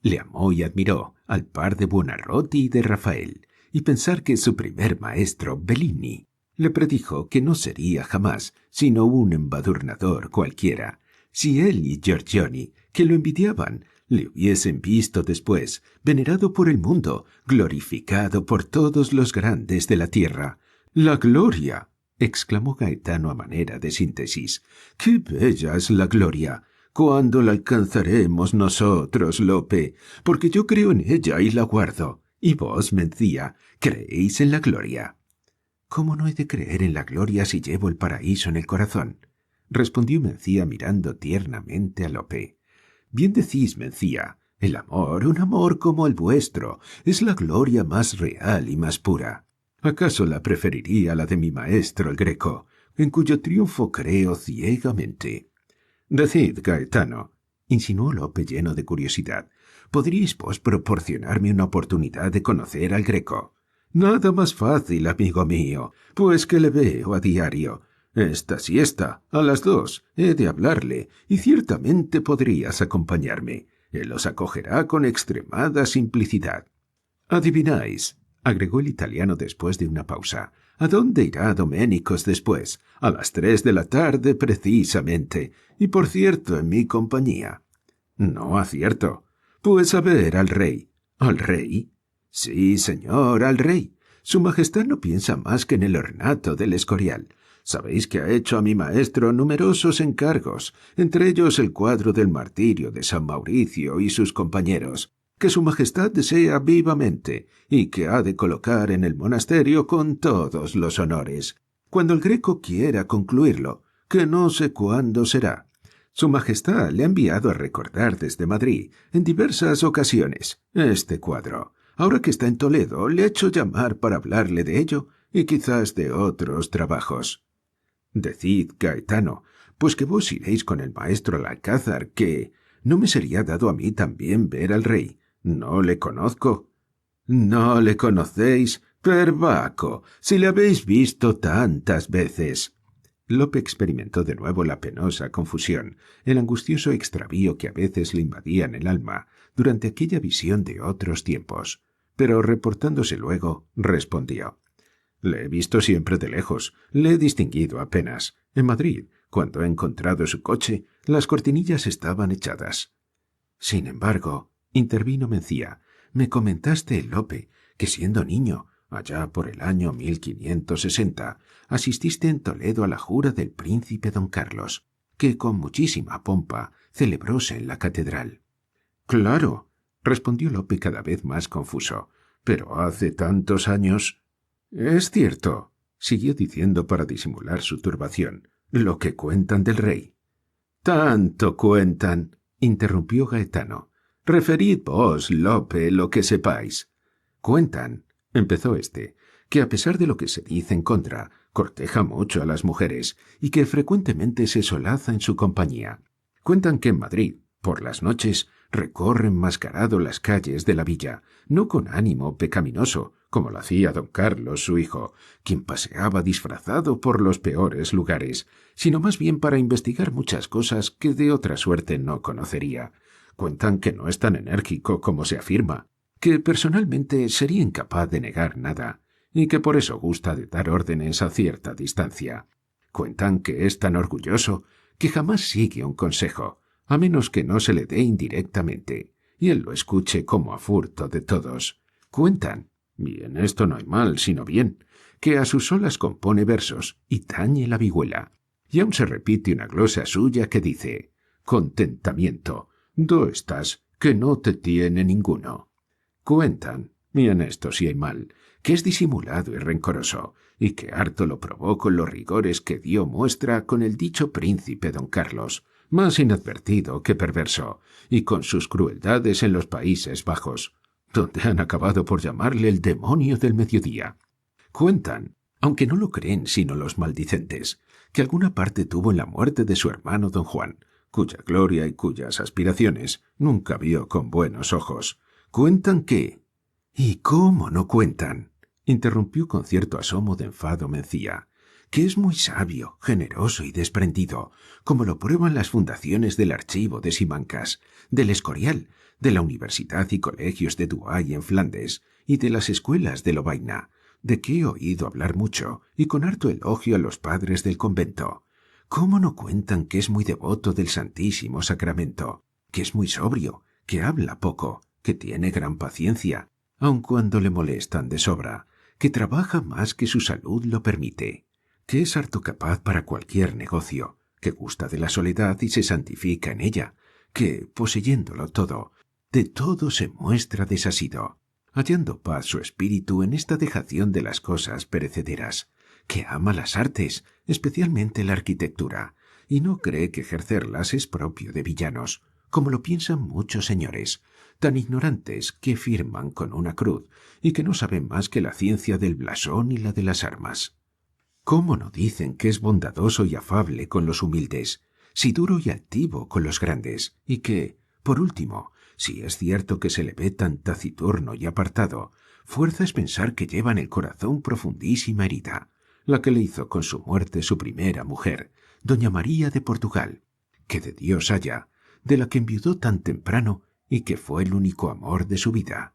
le amó y admiró al par de Buonarroti y de Rafael, y pensar que su primer maestro, Bellini, Le predijo que no sería jamás sino un embadurnador cualquiera. Si él y Giorgione, que lo envidiaban, le hubiesen visto después, venerado por el mundo, glorificado por todos los grandes de la tierra. ¡La gloria! —exclamó Gaetano a manera de síntesis. —¡Qué bella es la gloria! ¿Cuándo la alcanzaremos nosotros, Lope? Porque yo creo en ella y la guardo. ¿Y vos, Mencía, creéis en la gloria? —¿Cómo no he de creer en la gloria si llevo el paraíso en el corazón? —respondió Mencía mirando tiernamente a Lope. —Bien decís, Mencía. El amor, un amor como el vuestro, es la gloria más real y más pura. ¿Acaso la preferiría a la de mi maestro el Greco, en cuyo triunfo creo ciegamente? —Decid, Gaetano —insinuó Lope lleno de curiosidad—, ¿podríais vos proporcionarme una oportunidad de conocer al Greco? —Nada más fácil, amigo mío, pues que le veo a diario. Esta siesta, a las 2, he de hablarle, y ciertamente podrías acompañarme. Él os acogerá con extremada simplicidad. —Adivináis —agregó el italiano después de una pausa—, ¿a dónde irá Doménicos después? A las 3 de la tarde precisamente, y por cierto en mi compañía. —No acierto. —Pues a ver al rey. —¿Al rey? —Sí, señor, al rey. Su Majestad no piensa más que en el ornato del Escorial. Sabéis que ha hecho a mi maestro numerosos encargos, entre ellos el cuadro del martirio de San Mauricio y sus compañeros, que su Majestad desea vivamente y que ha de colocar en el monasterio con todos los honores, cuando el Greco quiera concluirlo, que no sé cuándo será. Su Majestad le ha enviado a recordar desde Madrid, en diversas ocasiones, este cuadro. Ahora que está en Toledo, le ha hecho llamar para hablarle de ello y quizás de otros trabajos. Decid, Gaetano, pues que vos iréis con el maestro al Alcázar, que no me sería dado a mí también ver al rey. No le conozco. —¿No le conocéis? ¡Perbaco! Si le habéis visto tantas veces. Lope experimentó de nuevo la penosa confusión, el angustioso extravío que a veces le invadían el alma durante aquella visión de otros tiempos. Pero reportándose luego, respondió: —Le he visto siempre de lejos, le he distinguido apenas. En Madrid, cuando he encontrado su coche, las cortinillas estaban echadas. —Sin embargo —intervino Mencía—, me comentaste, Lope, que siendo niño, allá por el año 1560, asististe en Toledo a la jura del príncipe don Carlos, que con muchísima pompa celebróse en la catedral. —Claro —respondió Lope cada vez más confuso—, pero hace tantos años. —Es cierto —siguió diciendo para disimular su turbación— lo que cuentan del rey. —Tanto cuentan —interrumpió Gaetano—. Referid vos, Lope, lo que sepáis. —Cuentan —empezó éste—, que a pesar de lo que se dice en contra, corteja mucho a las mujeres y que frecuentemente se solaza en su compañía. Cuentan que en Madrid, por las noches, recorre enmascarado las calles de la villa, no con ánimo pecaminoso, como lo hacía don Carlos su hijo, quien paseaba disfrazado por los peores lugares, sino más bien para investigar muchas cosas que de otra suerte no conocería. Cuentan que no es tan enérgico como se afirma, que personalmente sería incapaz de negar nada, y que por eso gusta de dar órdenes a cierta distancia. Cuentan que es tan orgulloso que jamás sigue un consejo, a menos que no se le dé indirectamente, y él lo escuche como a furto de todos. Cuentan, y en esto no hay mal sino bien, que a sus solas compone versos y tañe la vihuela, y aún se repite una glosa suya que dice: «Contentamiento, do estás, que no te tiene ninguno». Cuentan, y en esto sí hay mal, que es disimulado y rencoroso, y que harto lo probó con los rigores que dio muestra con el dicho príncipe don Carlos, más inadvertido que perverso, y con sus crueldades en los Países Bajos, donde han acabado por llamarle el demonio del mediodía. Cuentan, aunque no lo creen sino los maldicentes, que alguna parte tuvo en la muerte de su hermano don Juan, cuya gloria y cuyas aspiraciones nunca vio con buenos ojos. Cuentan que... —¿Y cómo no cuentan? —interrumpió con cierto asomo de enfado Mencía— que es muy sabio, generoso y desprendido, como lo prueban las fundaciones del Archivo de Simancas, del Escorial, de la Universidad y colegios de Douai en Flandes y de las escuelas de Lovaina, de que he oído hablar mucho y con harto elogio a los padres del convento. ¿Cómo no cuentan que es muy devoto del Santísimo Sacramento, que es muy sobrio, que habla poco, que tiene gran paciencia, aun cuando le molestan de sobra, que trabaja más que su salud lo permite, que es harto capaz para cualquier negocio, que gusta de la soledad y se santifica en ella, que, poseyéndolo todo, de todo se muestra desasido, hallando paz su espíritu en esta dejación de las cosas perecederas, que ama las artes, especialmente la arquitectura, y no cree que ejercerlas es propio de villanos, como lo piensan muchos señores, tan ignorantes que firman con una cruz y que no saben más que la ciencia del blasón y la de las armas. ¿Cómo no dicen que es bondadoso y afable con los humildes, si duro y altivo con los grandes, y que, por último, si es cierto que se le ve tan taciturno y apartado, fuerza es pensar que lleva en el corazón profundísima herida, la que le hizo con su muerte su primera mujer, doña María de Portugal, que de Dios haya, de la que enviudó tan temprano y que fue el único amor de su vida.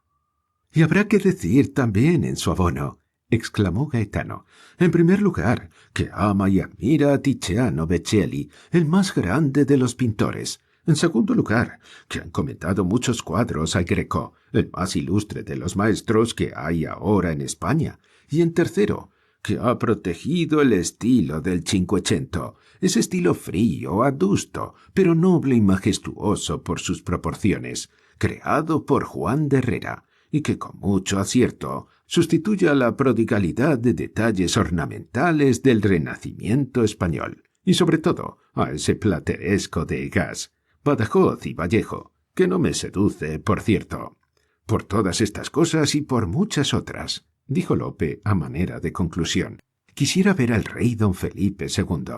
Y habrá que decir también en su abono, exclamó Gaetano, en primer lugar, que ama y admira a Tiziano Vecellii, el más grande de los pintores. En segundo lugar, que ha encomendado muchos cuadros al Greco, el más ilustre de los maestros que hay ahora en España. Y en tercero, que ha protegido el estilo del Cinquecento, ese estilo frío, adusto, pero noble y majestuoso por sus proporciones, creado por Juan de Herrera, y que con mucho acierto sustituye a la prodigalidad de detalles ornamentales del Renacimiento español, y sobre todo a ese plateresco de Egas, Badajoz y Vallejo, que no me seduce, por cierto. Por todas estas cosas y por muchas otras, dijo Lope a manera de conclusión, quisiera ver al rey don Felipe II.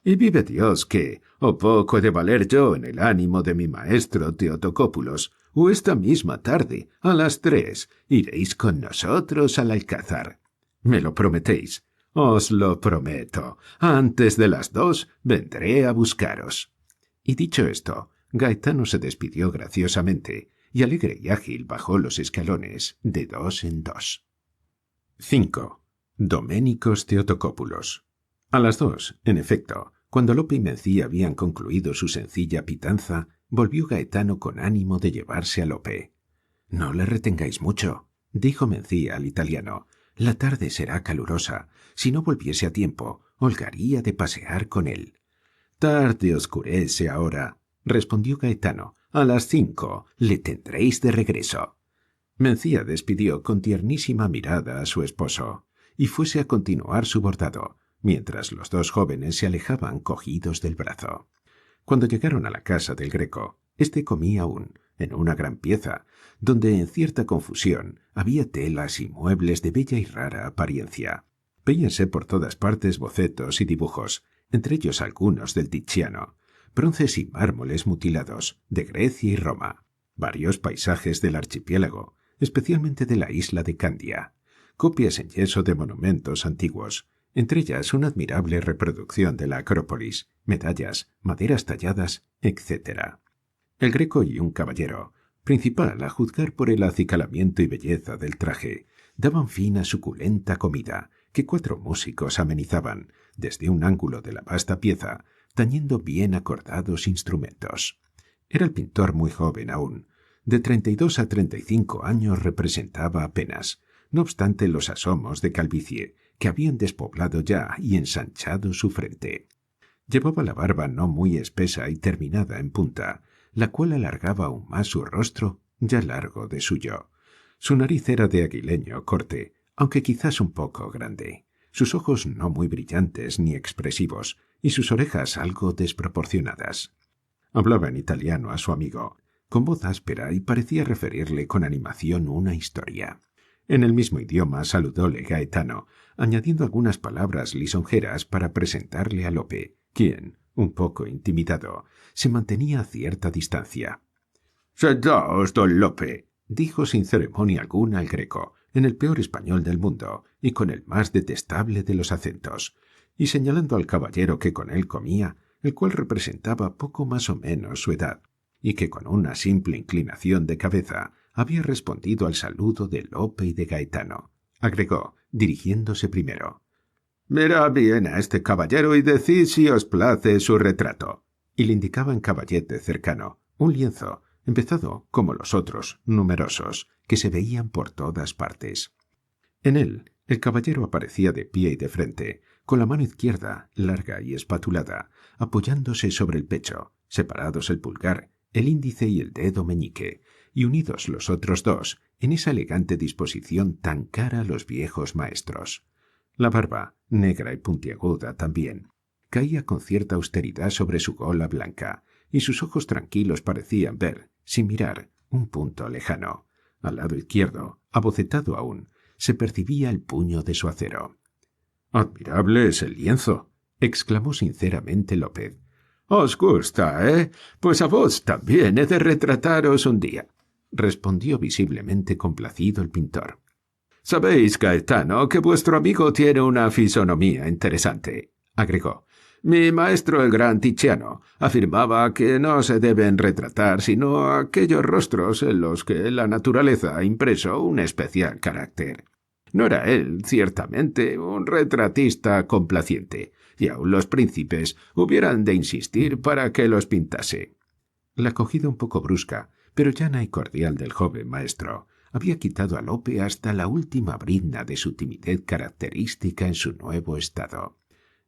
Y vive Dios que, o poco he de valer yo en el ánimo de mi maestro Teotocópulos, o esta misma tarde, a las 3, iréis con nosotros al Alcázar. ¿Me lo prometéis? Os lo prometo. Antes de las 2 vendré a buscaros. Y dicho esto, Gaetano se despidió graciosamente, y alegre y ágil bajó los escalones de 2 en 2. 5. Doménicos Teotocópulos. A las 2, en efecto, cuando Lope y Mencía habían concluido su sencilla pitanza, volvió Gaetano con ánimo de llevarse a Lope. «No le retengáis mucho», dijo Mencía al italiano. «La tarde será calurosa. Si no volviese a tiempo, holgaría de pasear con él». «Tarde oscurece ahora», respondió Gaetano. «A las 5 le tendréis de regreso». Mencía despidió con tiernísima mirada a su esposo y fuese a continuar su bordado, mientras los dos jóvenes se alejaban cogidos del brazo. Cuando llegaron a la casa del Greco, éste comía aún, en una gran pieza, donde en cierta confusión había telas y muebles de bella y rara apariencia. Veíanse por todas partes bocetos y dibujos, entre ellos algunos del Tiziano, bronces y mármoles mutilados, de Grecia y Roma, varios paisajes del archipiélago, especialmente de la isla de Candia, copias en yeso de monumentos antiguos, entre ellas una admirable reproducción de la Acrópolis, medallas, maderas talladas, etc. El Greco y un caballero, principal a juzgar por el acicalamiento y belleza del traje, daban fin a suculenta comida que 4 músicos amenizaban desde un ángulo de la vasta pieza, tañendo bien acordados instrumentos. Era el pintor muy joven aún, de 32 a 35 años representaba apenas, no obstante los asomos de calvicie que habían despoblado ya y ensanchado su frente. Llevaba la barba no muy espesa y terminada en punta, la cual alargaba aún más su rostro, ya largo de suyo. Su nariz era de aguileño corte, aunque quizás un poco grande, sus ojos no muy brillantes ni expresivos, y sus orejas algo desproporcionadas. Hablaba en italiano a su amigo, con voz áspera, y parecía referirle con animación una historia. En el mismo idioma saludóle Gaetano, añadiendo algunas palabras lisonjeras para presentarle a Lope, quien, un poco intimidado, se mantenía a cierta distancia. «Sentaos, don Lope», dijo sin ceremonia alguna el Greco, en el peor español del mundo y con el más detestable de los acentos, y señalando al caballero que con él comía, el cual representaba poco más o menos su edad, y que con una simple inclinación de cabeza había respondido al saludo de Lope y de Gaetano. Agregó, dirigiéndose primero. «Mirad bien a este caballero y decid si os place su retrato». Y le indicaba en caballete cercano un lienzo, empezado, como los otros, numerosos, que se veían por todas partes. En él, el caballero aparecía de pie y de frente, con la mano izquierda, larga y espatulada, apoyándose sobre el pecho, separados el pulgar, el índice y el dedo meñique, y unidos los otros dos, en esa elegante disposición tan cara a los viejos maestros. La barba, negra y puntiaguda también, caía con cierta austeridad sobre su gola blanca, y sus ojos tranquilos parecían ver, sin mirar, un punto lejano. Al lado izquierdo, abocetado aún, se percibía el puño de su acero. «Admirable es el lienzo», exclamó sinceramente López. «Os gusta, ¿eh? Pues a vos también he de retrataros un día», respondió visiblemente complacido el pintor. «Sabéis, Gaetano, que vuestro amigo tiene una fisonomía interesante», agregó. «Mi maestro, el gran Tiziano, afirmaba que no se deben retratar sino aquellos rostros en los que la naturaleza ha impreso un especial carácter. No era él, ciertamente, un retratista complaciente, y aun los príncipes hubieran de insistir para que los pintase». La acogida un poco brusca, pero llana y cordial del joven maestro, había quitado a Lope hasta la última brizna de su timidez característica en su nuevo estado.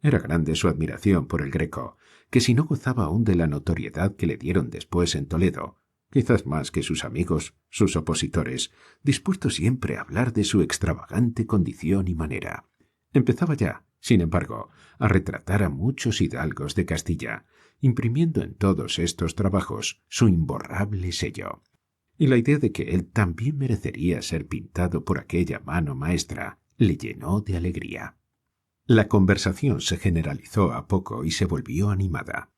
Era grande su admiración por el Greco, que si no gozaba aún de la notoriedad que le dieron después en Toledo, quizás más que sus amigos, sus opositores, dispuesto siempre a hablar de su extravagante condición y manera. Empezaba ya, sin embargo, a retratar a muchos hidalgos de Castilla, imprimiendo en todos estos trabajos su imborrable sello. Y la idea de que él también merecería ser pintado por aquella mano maestra le llenó de alegría. La conversación se generalizó a poco y se volvió animada.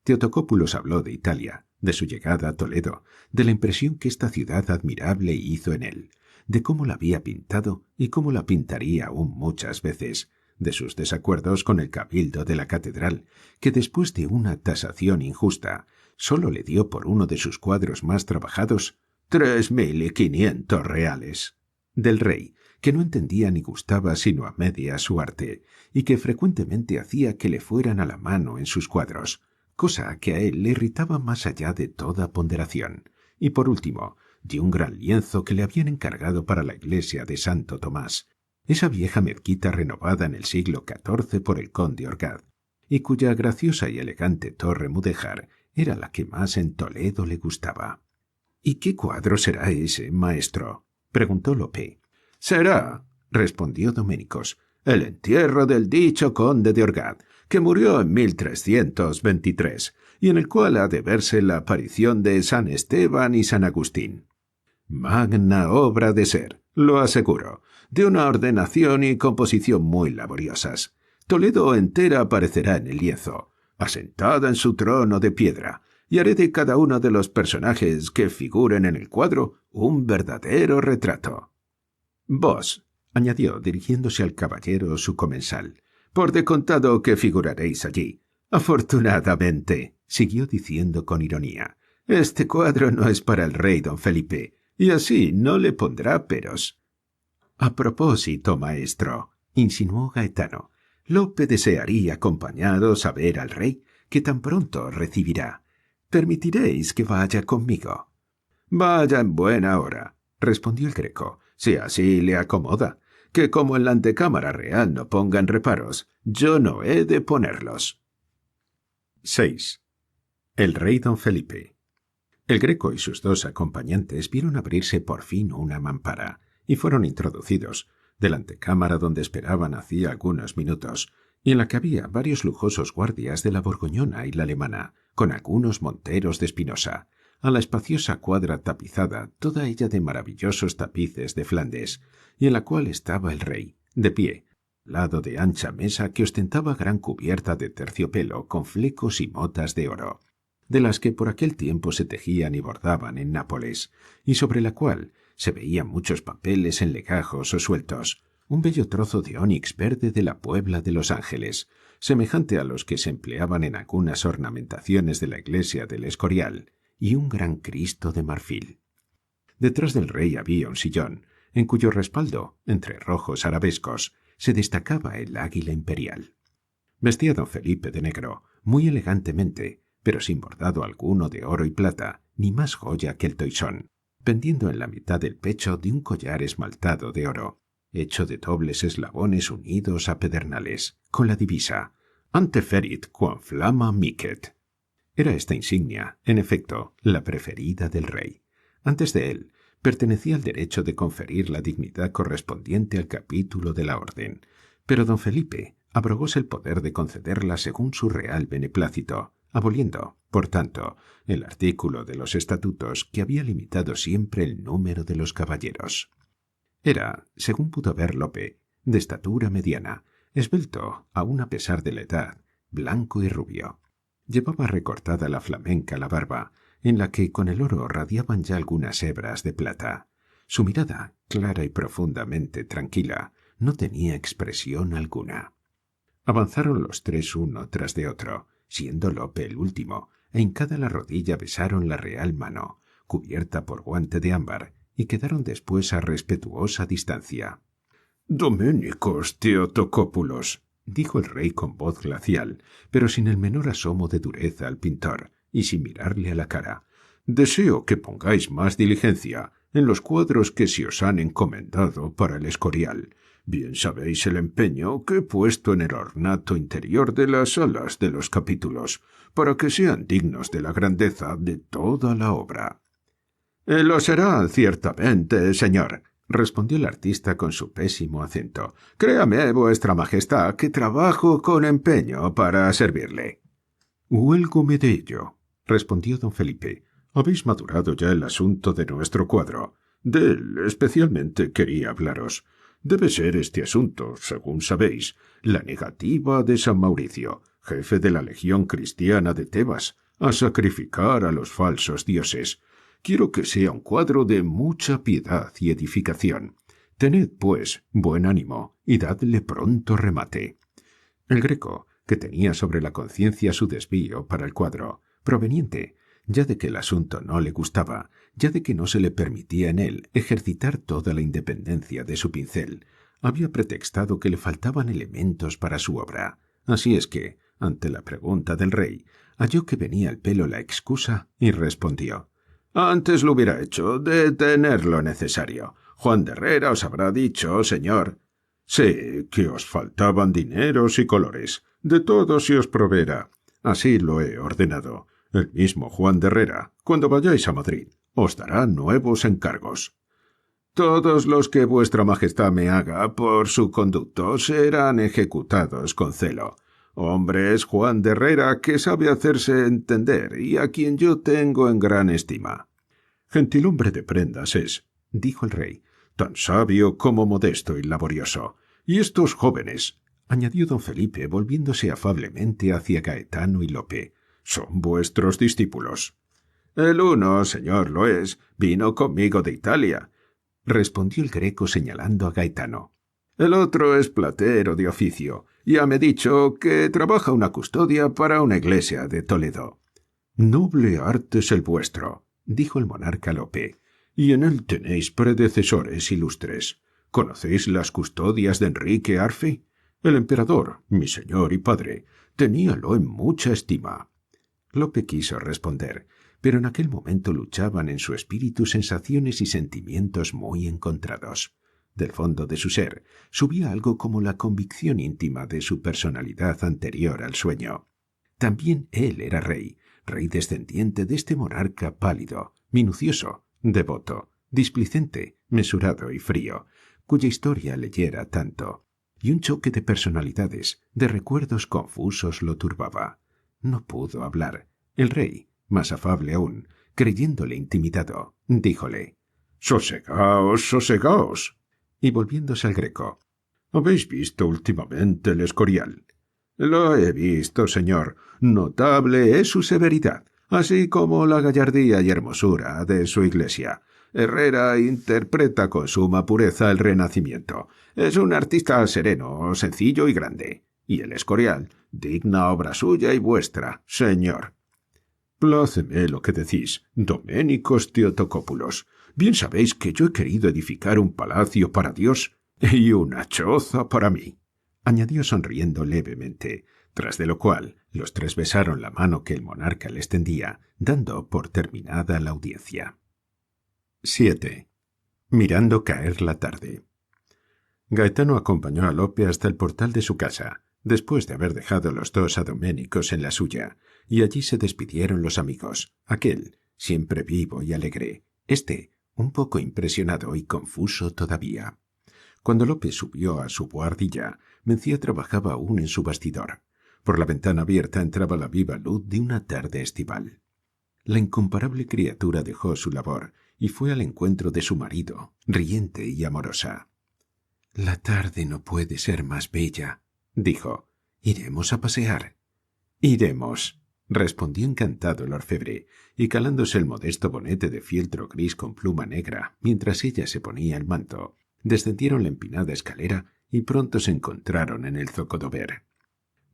Teotocópulos habló de Italia, de su llegada a Toledo, de la impresión que esta ciudad admirable hizo en él, de cómo la había pintado y cómo la pintaría aún muchas veces, de sus desacuerdos con el cabildo de la catedral, que después de una tasación injusta, sólo le dio por uno de sus cuadros más trabajados 3.500 reales. Del rey, que no entendía ni gustaba sino a media su arte, y que frecuentemente hacía que le fueran a la mano en sus cuadros, cosa que a él le irritaba más allá de toda ponderación. Y por último, de un gran lienzo que le habían encargado para la iglesia de Santo Tomás, esa vieja mezquita renovada en el siglo XIV por el conde Orgaz, y cuya graciosa y elegante torre mudéjar era la que más en Toledo le gustaba. «¿Y qué cuadro será ese, maestro?», preguntó Lope. «Será», respondió Doménicos, «el entierro del dicho conde de Orgaz, que murió en 1323, y en el cual ha de verse la aparición de San Esteban y San Agustín. Magna obra de ser, lo aseguro, de una ordenación y composición muy laboriosas. Toledo entera aparecerá en el lienzo, asentada en su trono de piedra, y haré de cada uno de los personajes que figuren en el cuadro un verdadero retrato. Vos», añadió dirigiéndose al caballero su comensal, «por de contado que figuraréis allí. Afortunadamente», siguió diciendo con ironía, «este cuadro no es para el rey don Felipe, y así no le pondrá peros». «A propósito, maestro», insinuó Gaetano, «Lope desearía acompañaros a ver al rey, que tan pronto recibirá. ¿Permitiréis que vaya conmigo?» «Vaya en buena hora», respondió el Greco, «si así le acomoda, que como en la antecámara real no pongan reparos, yo no he de ponerlos». 6. El rey don Felipe. El Greco y sus dos acompañantes vieron abrirse por fin una mampara, y fueron introducidos, de la antecámara donde esperaban hacía algunos minutos, y en la que había varios lujosos guardias de la borgoñona y la alemana, con algunos monteros de Espinosa, a la espaciosa cuadra tapizada, toda ella de maravillosos tapices de Flandes, y en la cual estaba el rey, de pie, al lado de ancha mesa que ostentaba gran cubierta de terciopelo con flecos y motas de oro, de las que por aquel tiempo se tejían y bordaban en Nápoles, y sobre la cual se veían muchos papeles en legajos o sueltos, un bello trozo de ónix verde de la Puebla de los Ángeles, semejante a los que se empleaban en algunas ornamentaciones de la iglesia del Escorial, y un gran Cristo de marfil. Detrás del rey había un sillón, en cuyo respaldo, entre rojos arabescos, se destacaba el águila imperial. Vestía don Felipe de negro, muy elegantemente, pero sin bordado alguno de oro y plata, ni más joya que el toisón, pendiendo en la mitad del pecho de un collar esmaltado de oro, hecho de dobles eslabones unidos a pedernales, con la divisa «Ante ferit quam flama micet». Era esta insignia, en efecto, la preferida del rey. Antes de él, pertenecía al derecho de conferir la dignidad correspondiente al capítulo de la orden, pero don Felipe abrogóse el poder de concederla según su real beneplácito, aboliendo, por tanto, el artículo de los estatutos que había limitado siempre el número de los caballeros. Era, según pudo ver Lope, de estatura mediana, esbelto, aun a pesar de la edad, blanco y rubio. Llevaba recortada la flamenca la barba, en la que con el oro radiaban ya algunas hebras de plata. Su mirada, clara y profundamente tranquila, no tenía expresión alguna. Avanzaron los tres uno tras de otro, siendo Lope el último, e hincada la rodilla besaron la real mano, cubierta por guante de ámbar, y quedaron después a respetuosa distancia. «Doménicos Theotocópulos», dijo el rey con voz glacial, pero sin el menor asomo de dureza al pintor, y sin mirarle a la cara, «deseo que pongáis más diligencia en los cuadros que se os han encomendado para el Escorial. Bien sabéis el empeño que he puesto en el ornato interior de las salas de los capítulos, para que sean dignos de la grandeza de toda la obra». «Lo serán, ciertamente, señor», respondió el artista con su pésimo acento. «Créame, vuestra majestad, que trabajo con empeño para servirle». «Huélgome de ello», respondió don Felipe. «Habéis madurado ya el asunto de nuestro cuadro. De él especialmente quería hablaros. Debe ser este asunto, según sabéis, la negativa de San Mauricio, jefe de la Legión Cristiana de Tebas, a sacrificar a los falsos dioses. Quiero que sea un cuadro de mucha piedad y edificación. Tened, pues, buen ánimo y dadle pronto remate». El Greco, que tenía sobre la conciencia su desvío para el cuadro, proveniente ya de que el asunto no le gustaba, ya de que no se le permitía en él ejercitar toda la independencia de su pincel, había pretextado que le faltaban elementos para su obra. Así es que, ante la pregunta del rey, halló que venía al pelo la excusa y respondió: «Antes lo hubiera hecho de tener lo necesario. Juan de Herrera os habrá dicho, señor». «Sé que os faltaban dineros y colores. De todo se os proveerá. Así lo he ordenado. El mismo Juan de Herrera, cuando vayáis a Madrid, os dará nuevos encargos. Todos los que vuestra majestad me haga por su conducto serán ejecutados con celo. Hombre es Juan de Herrera, que sabe hacerse entender y a quien yo tengo en gran estima». «Gentilhombre de prendas es», dijo el rey, «tan sabio como modesto y laborioso. Y estos jóvenes», añadió don Felipe volviéndose afablemente hacia Gaetano y Lope, «son vuestros discípulos». «El uno, señor, lo es. Vino conmigo de Italia», respondió el Greco señalando a Gaetano. «El otro es platero de oficio. Ya me ha dicho que trabaja una custodia para una iglesia de Toledo». «Noble arte es el vuestro», dijo el monarca Lope, «y en él tenéis predecesores ilustres. ¿Conocéis las custodias de Enrique Arfe? El emperador, mi señor y padre, teníalo en mucha estima». Lope quiso responder, pero en aquel momento luchaban en su espíritu sensaciones y sentimientos muy encontrados. Del fondo de su ser subía algo como la convicción íntima de su personalidad anterior al sueño. También él era rey descendiente de este monarca pálido, minucioso, devoto, displicente, mesurado y frío, cuya historia leyera tanto, y un choque de personalidades, de recuerdos confusos lo turbaba. No pudo hablar. El rey, más afable aún, creyéndole intimidado, díjole: «Sosegaos, sosegaos». Y volviéndose al Greco: «¿Habéis visto últimamente el Escorial?» «Lo he visto, señor. Notable es su severidad, así como la gallardía y hermosura de su iglesia. Herrera interpreta con suma pureza el Renacimiento. Es un artista sereno, sencillo y grande. Y el Escorial, digna obra suya y vuestra, señor». «Pláceme lo que decís, Doménicos Theotocópulos. Bien sabéis que yo he querido edificar un palacio para Dios y una choza para mí», añadió sonriendo levemente, tras de lo cual los tres besaron la mano que el monarca les tendía, dando por terminada la audiencia. 7. Mirando caer la tarde. Gaetano acompañó a Lope hasta el portal de su casa, después de haber dejado los dos a Doménicos en la suya, y allí se despidieron los amigos, aquel siempre vivo y alegre, un poco impresionado y confuso todavía. Cuando Lope subió a su buhardilla, Mencía trabajaba aún en su bastidor. Por la ventana abierta entraba la viva luz de una tarde estival. La incomparable criatura dejó su labor y fue al encuentro de su marido, riente y amorosa. «La tarde no puede ser más bella», dijo. «¿Iremos a pasear?» «Iremos», respondió encantado el orfebre, y calándose el modesto bonete de fieltro gris con pluma negra, mientras ella se ponía el manto, descendieron la empinada escalera y pronto se encontraron en el zocodover.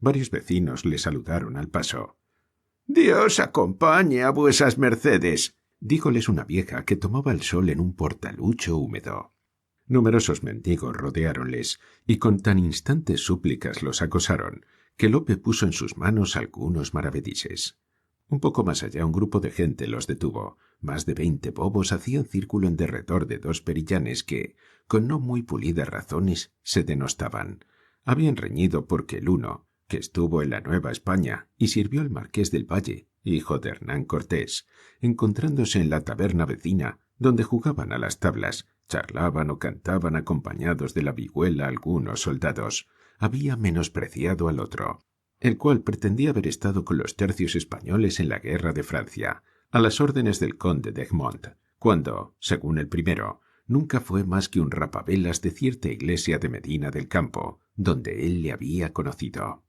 Varios vecinos le saludaron al paso. «Dios acompañe a vuesas mercedes», díjoles una vieja que tomaba el sol en un portalucho húmedo. Numerosos mendigos rodeáronles, y con tan instantes súplicas los acosaron, que Lope puso en sus manos algunos maravedises. Un poco más allá un grupo de gente los detuvo. Más de 20 bobos hacían círculo en derredor de dos perillanes que, con no muy pulidas razones, se denostaban. Habían reñido porque el uno, que estuvo en la Nueva España y sirvió al marqués del Valle, hijo de Hernán Cortés, encontrándose en la taberna vecina, donde jugaban a las tablas, charlaban o cantaban acompañados de la vihuela algunos soldados, había menospreciado al otro, el cual pretendía haber estado con los tercios españoles en la guerra de Francia, a las órdenes del conde de Egmont, cuando, según el primero, nunca fue más que un rapavelas de cierta iglesia de Medina del Campo, donde él le había conocido.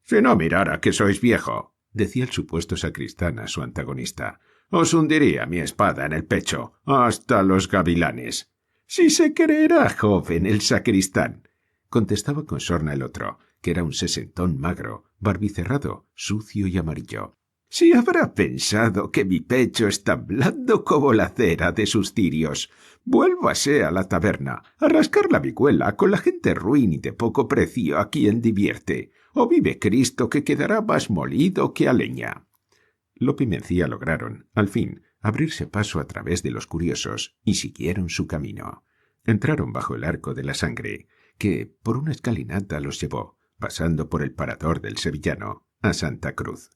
«Si no mirara que sois viejo», decía el supuesto sacristán a su antagonista, «os hundiría mi espada en el pecho, hasta los gavilanes». «Si se creerá joven el sacristán», contestaba con sorna el otro, que era un sesentón magro, barbicerrado, sucio y amarillo. «Si habrá pensado que mi pecho es tan blando como la cera de sus cirios. Vuélvase a la taberna, a rascar la vihuela con la gente ruin y de poco precio a quien divierte, o vive Cristo que quedará más molido que a leña». Lope y Mencía lograron, al fin, abrirse paso a través de los curiosos y siguieron su camino. Entraron bajo el arco de la Sangre, que por una escalinata los llevó, pasando por el parador del Sevillano, a Santa Cruz.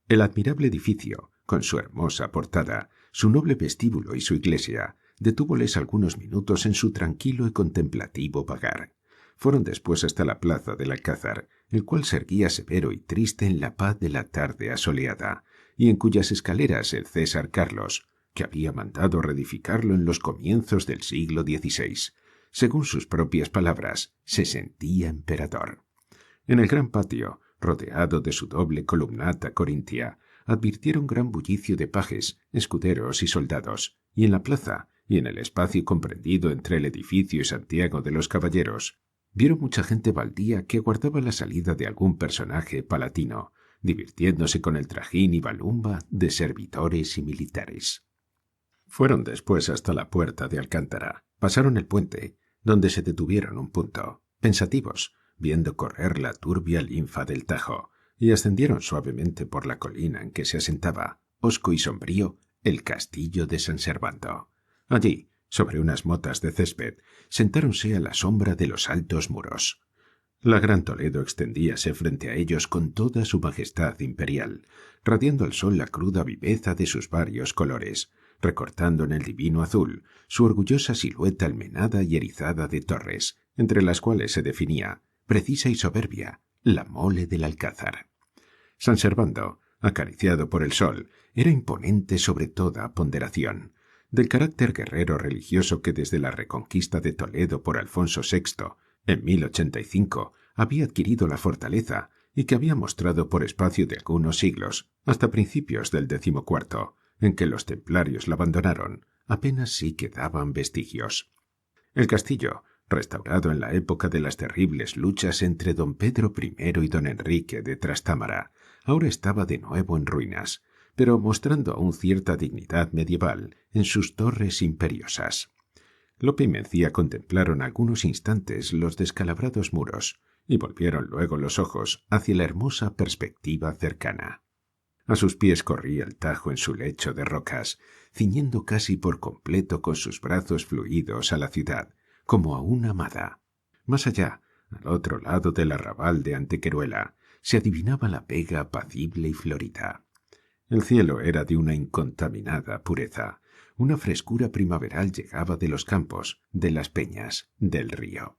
El admirable edificio, con su hermosa portada, su noble vestíbulo y su iglesia, detúvoles algunos minutos en su tranquilo y contemplativo vagar. Fueron después hasta la plaza del Alcázar, el cual se erguía severo y triste en la paz de la tarde asoleada, y en cuyas escaleras el César Carlos, que había mandado reedificarlo en los comienzos del siglo XVI, según sus propias palabras, se sentía emperador. En el gran patio, rodeado de su doble columnata corintia, advirtieron gran bullicio de pajes, escuderos y soldados, y en la plaza, y en el espacio comprendido entre el edificio y Santiago de los Caballeros, vieron mucha gente baldía que aguardaba la salida de algún personaje palatino, divirtiéndose con el trajín y balumba de servidores y militares. Fueron después hasta la puerta de Alcántara, pasaron el puente, donde se detuvieron un punto, pensativos, viendo correr la turbia linfa del Tajo, y ascendieron suavemente por la colina en que se asentaba, hosco y sombrío, el castillo de San Servando. Allí, sobre unas motas de césped, sentáronse a la sombra de los altos muros. La gran Toledo extendíase frente a ellos con toda su majestad imperial, radiando al sol la cruda viveza de sus varios colores, recortando en el divino azul su orgullosa silueta almenada y erizada de torres, entre las cuales se definía, precisa y soberbia, la mole del Alcázar. San Servando, acariciado por el sol, era imponente sobre toda ponderación. Del carácter guerrero religioso que desde la reconquista de Toledo por Alfonso VI, en 1085, había adquirido la fortaleza y que había mostrado por espacio de algunos siglos, hasta principios del XIV, en que los templarios la abandonaron, apenas sí quedaban vestigios. El castillo, restaurado en la época de las terribles luchas entre don Pedro I y don Enrique de Trastámara, ahora estaba de nuevo en ruinas, pero mostrando aún cierta dignidad medieval en sus torres imperiosas. Lope y Mencía contemplaron algunos instantes los descalabrados muros y volvieron luego los ojos hacia la hermosa perspectiva cercana. A sus pies corría el Tajo en su lecho de rocas, ciñendo casi por completo con sus brazos fluidos a la ciudad, como a una amada. Más allá, al otro lado del arrabal de Antequeruela, se adivinaba la vega apacible y florida. El cielo era de una incontaminada pureza. Una frescura primaveral llegaba de los campos, de las peñas, del río.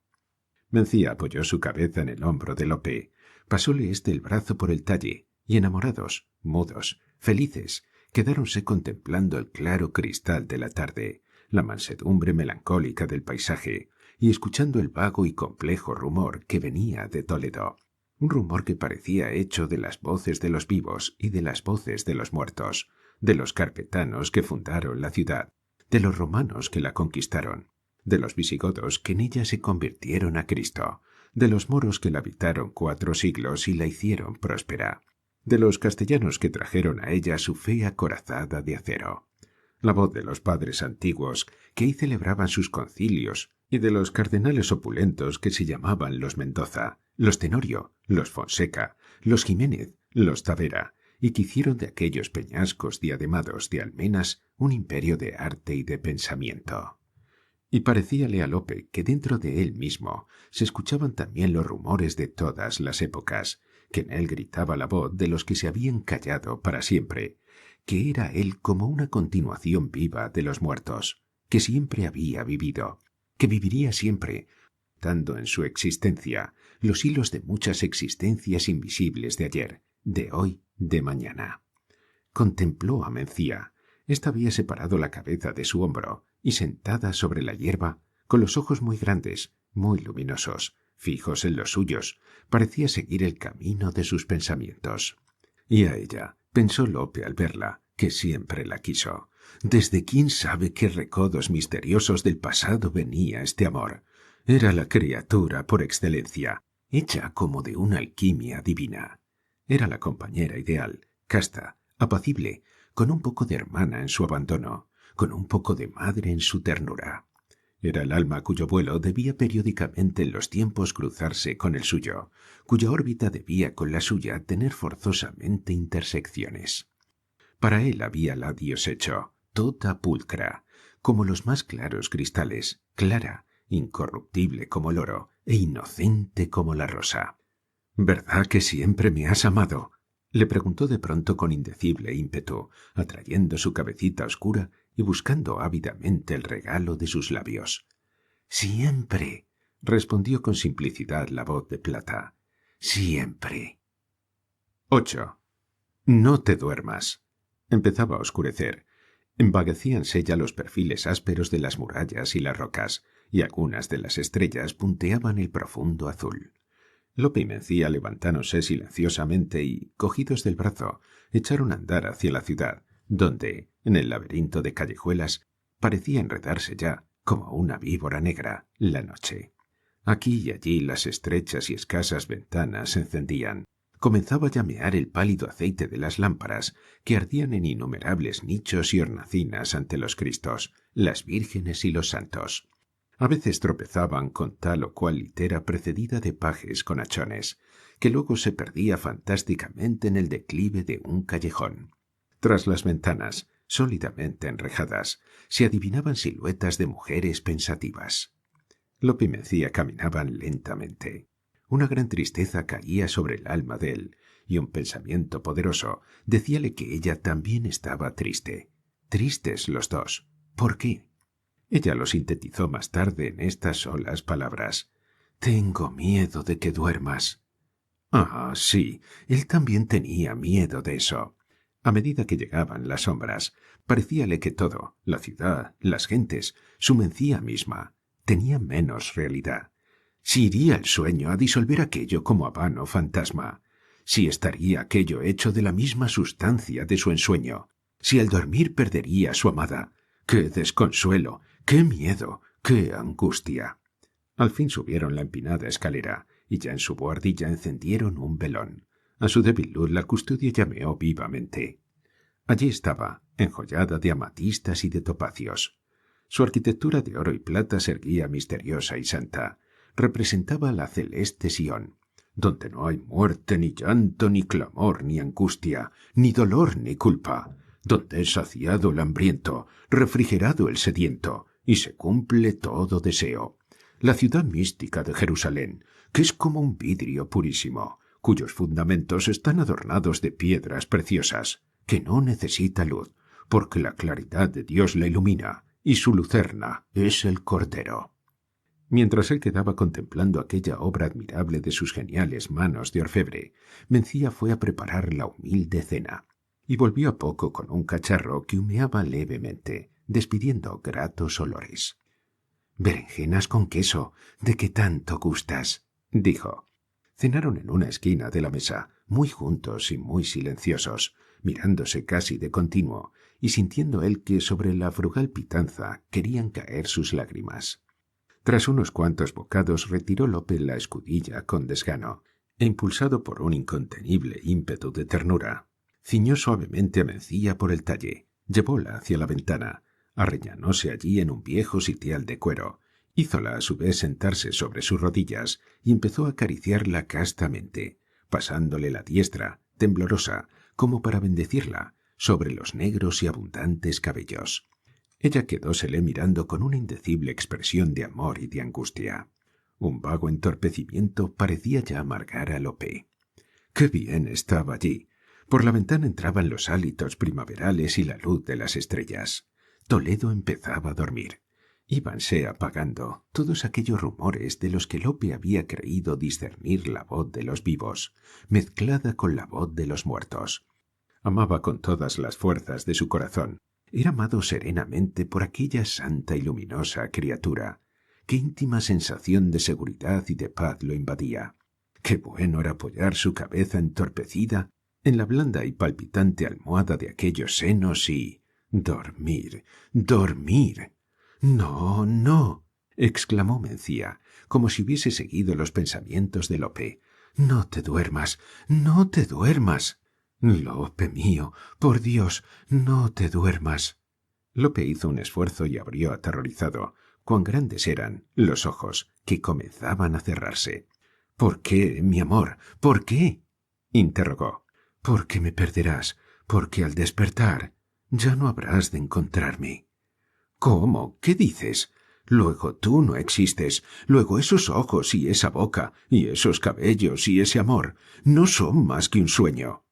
Mencía apoyó su cabeza en el hombro de Lope, pasóle el brazo por el talle, y enamorados, mudos, felices, quedáronse contemplando el claro cristal de la tarde, la mansedumbre melancólica del paisaje, y escuchando el vago y complejo rumor que venía de Toledo. Un rumor que parecía hecho de las voces de los vivos y de las voces de los muertos, de los carpetanos que fundaron la ciudad, de los romanos que la conquistaron, de los visigodos que en ella se convirtieron a Cristo, de los moros que la habitaron 4 siglos y la hicieron próspera, de los castellanos que trajeron a ella su fe acorazada de acero. La voz de los padres antiguos que ahí celebraban sus concilios y de los cardenales opulentos que se llamaban los Mendoza, los Tenorio, los Fonseca, los Jiménez, los Tavera, y que hicieron de aquellos peñascos diademados de almenas un imperio de arte y de pensamiento. Y parecíale a Lope que dentro de él mismo se escuchaban también los rumores de todas las épocas, que en él gritaba la voz de los que se habían callado para siempre, que era él como una continuación viva de los muertos, que siempre había vivido, que viviría siempre, dando en su existencia los hilos de muchas existencias invisibles de ayer, de hoy, de mañana. Contempló a Mencía. Ésta había separado la cabeza de su hombro y sentada sobre la hierba, con los ojos muy grandes, muy luminosos, fijos en los suyos, parecía seguir el camino de sus pensamientos. Y a ella, pensó Lope al verla, que siempre la quiso. Desde quién sabe qué recodos misteriosos del pasado venía este amor. Era la criatura por excelencia, hecha como de una alquimia divina. Era la compañera ideal, casta, apacible, con un poco de hermana en su abandono, con un poco de madre en su ternura. Era el alma cuyo vuelo debía periódicamente en los tiempos cruzarse con el suyo, cuya órbita debía con la suya tener forzosamente intersecciones. Para él había la Dios hecho, toda pulcra, como los más claros cristales, clara, incorruptible como el oro e inocente como la rosa. «¿Verdad que siempre me has amado?», le preguntó de pronto con indecible ímpetu, atrayendo su cabecita oscura y buscando ávidamente el regalo de sus labios. «Siempre», respondió con simplicidad la voz de plata. «Siempre». 8. No te duermas. Empezaba a oscurecer. Envaguecíanse ya los perfiles ásperos de las murallas y las rocas, y algunas de las estrellas punteaban el profundo azul. Lope y Mencía levantáronse silenciosamente y, cogidos del brazo, echaron a andar hacia la ciudad, donde, en el laberinto de callejuelas, parecía enredarse ya, como una víbora negra, la noche. Aquí y allí las estrechas y escasas ventanas se encendían. Comenzaba a llamear el pálido aceite de las lámparas que ardían en innumerables nichos y hornacinas ante los Cristos, las vírgenes y los santos. A veces tropezaban con tal o cual litera precedida de pajes con hachones, que luego se perdía fantásticamente en el declive de un callejón. Tras las ventanas, sólidamente enrejadas, se adivinaban siluetas de mujeres pensativas. Lope y Mencía caminaban lentamente. Una gran tristeza caía sobre el alma de él, y un pensamiento poderoso decíale que ella también estaba triste. Tristes los dos. ¿Por qué? Ella lo sintetizó más tarde en estas solas palabras. «Tengo miedo de que duermas». Ah, sí, él también tenía miedo de eso. A medida que llegaban las sombras, parecíale que todo, la ciudad, las gentes, su Mencía misma, tenía menos realidad. Si iría el sueño a disolver aquello como a vano fantasma, si estaría aquello hecho de la misma sustancia de su ensueño, si al dormir perdería a su amada. ¡Qué desconsuelo! ¡Qué miedo! ¡Qué angustia! Al fin subieron la empinada escalera, y ya en su bohardilla encendieron un velón. A su débil luz la custodia llameó vivamente. Allí estaba, enjollada de amatistas y de topacios. Su arquitectura de oro y plata se erguía misteriosa y santa. Representaba la celeste Sión, donde no hay muerte, ni llanto, ni clamor, ni angustia, ni dolor, ni culpa, donde es saciado el hambriento, refrigerado el sediento, y se cumple todo deseo. La ciudad mística de Jerusalén, que es como un vidrio purísimo, cuyos fundamentos están adornados de piedras preciosas, que no necesita luz, porque la claridad de Dios la ilumina, y su lucerna es el Cordero. Mientras él quedaba contemplando aquella obra admirable de sus geniales manos de orfebre, Mencía fue a preparar la humilde cena, y volvió a poco con un cacharro que humeaba levemente, despidiendo gratos olores. «Berenjenas con queso, ¿de qué tanto gustas?», dijo. Cenaron en una esquina de la mesa, muy juntos y muy silenciosos, mirándose casi de continuo, y sintiendo él que sobre la frugal pitanza querían caer sus lágrimas. Tras unos cuantos bocados retiró Lope la escudilla con desgano, e impulsado por un incontenible ímpetu de ternura, ciñó suavemente a Mencía por el talle, llevóla hacia la ventana, arreñanóse allí en un viejo sitial de cuero, hízola a su vez sentarse sobre sus rodillas y empezó a acariciarla castamente, pasándole la diestra, temblorosa, como para bendecirla, sobre los negros y abundantes cabellos. Ella quedósele mirando con una indecible expresión de amor y de angustia. Un vago entorpecimiento parecía ya amargar a Lope. ¡Qué bien estaba allí! Por la ventana entraban los hálitos primaverales y la luz de las estrellas. Toledo empezaba a dormir. Íbanse apagando todos aquellos rumores de los que Lope había creído discernir la voz de los vivos, mezclada con la voz de los muertos. Amaba con todas las fuerzas de su corazón. Era amado serenamente por aquella santa y luminosa criatura. Qué íntima sensación de seguridad y de paz lo invadía. Qué bueno era apoyar su cabeza entorpecida en la blanda y palpitante almohada de aquellos senos y dormir, dormir. «No, no», exclamó Mencía, como si hubiese seguido los pensamientos de Lope. «No te duermas, no te duermas. Lope mío, por Dios, no te duermas». Lope hizo un esfuerzo y abrió aterrorizado. Cuán grandes eran los ojos, que comenzaban a cerrarse. «¿Por qué, mi amor? ¿Por qué?», interrogó. «Porque me perderás, porque al despertar ya no habrás de encontrarme». «¿Cómo? ¿Qué dices? Luego tú no existes. Luego esos ojos y esa boca y esos cabellos y ese amor no son más que un sueño».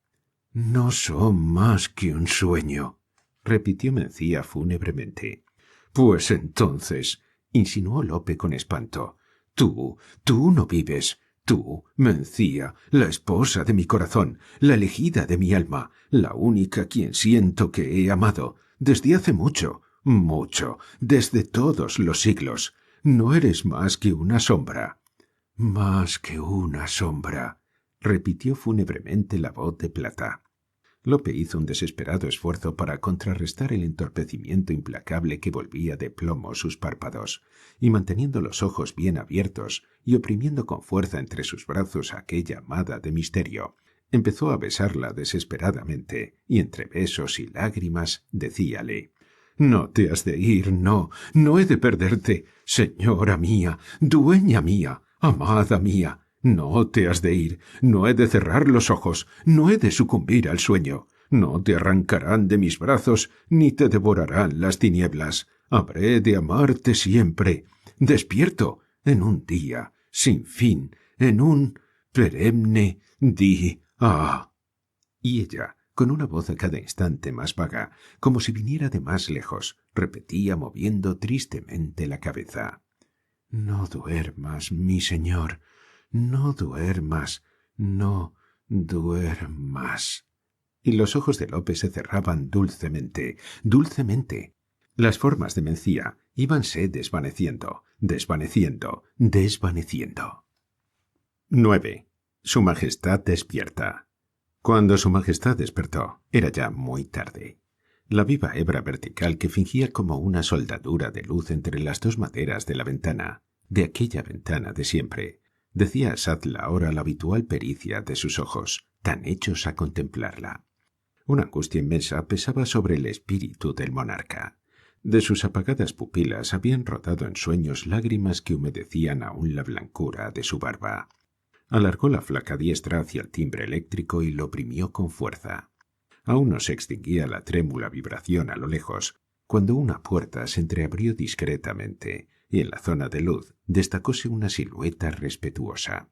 «No son más que un sueño», repitió Mencía fúnebremente. «Pues entonces», insinuó Lope con espanto, tú no vives. Tú, Mencía, la esposa de mi corazón, la elegida de mi alma, la única quien siento que he amado, desde hace mucho, mucho, desde todos los siglos. No eres más que una sombra». «Más que una sombra», repitió fúnebremente la voz de plata. Lope hizo un desesperado esfuerzo para contrarrestar el entorpecimiento implacable que volvía de plomo sus párpados, y manteniendo los ojos bien abiertos y oprimiendo con fuerza entre sus brazos a aquella amada de misterio, empezó a besarla desesperadamente, y entre besos y lágrimas decíale: «No te has de ir, no, no he de perderte, señora mía, dueña mía, amada mía. No te has de ir, no he de cerrar los ojos, no he de sucumbir al sueño. No te arrancarán de mis brazos, ni te devorarán las tinieblas. Habré de amarte siempre, despierto, en un día sin fin, en un perenne día». Y ella, con una voz a cada instante más vaga, como si viniera de más lejos, repetía moviendo tristemente la cabeza: «No duermas, mi señor, no duermas, no duermas». Y los ojos de Lope se cerraban dulcemente, dulcemente. Las formas de Mencía íbanse desvaneciendo, desvaneciendo, desvaneciendo. 9. Su Majestad despierta. Cuando Su Majestad despertó, era ya muy tarde. La viva hebra vertical que fingía como una soldadura de luz entre las dos maderas de la ventana, de aquella ventana de siempre, decía a Sattla ahora la habitual pericia de sus ojos, tan hechos a contemplarla. Una angustia inmensa pesaba sobre el espíritu del monarca. De sus apagadas pupilas habían rodado en sueños lágrimas que humedecían aún la blancura de su barba. Alargó la flaca diestra hacia el timbre eléctrico y lo oprimió con fuerza. Aún no se extinguía la trémula vibración a lo lejos, cuando una puerta se entreabrió discretamente y en la zona de luz destacóse una silueta respetuosa.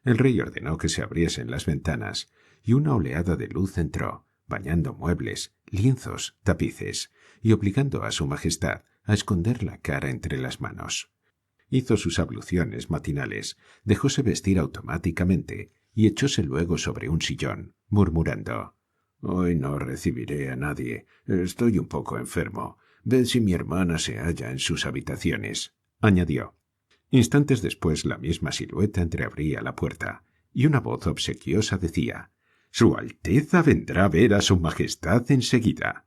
El rey ordenó que se abriesen las ventanas y una oleada de luz entró, bañando muebles, lienzos, tapices y obligando a su majestad a esconder la cara entre las manos. Hizo sus abluciones matinales, dejóse vestir automáticamente y echóse luego sobre un sillón, murmurando: «Hoy no recibiré a nadie. Estoy un poco enfermo. Ved si mi hermana se halla en sus habitaciones», añadió. Instantes después la misma silueta entreabría la puerta y una voz obsequiosa decía: «Su Alteza vendrá a ver a su Majestad enseguida».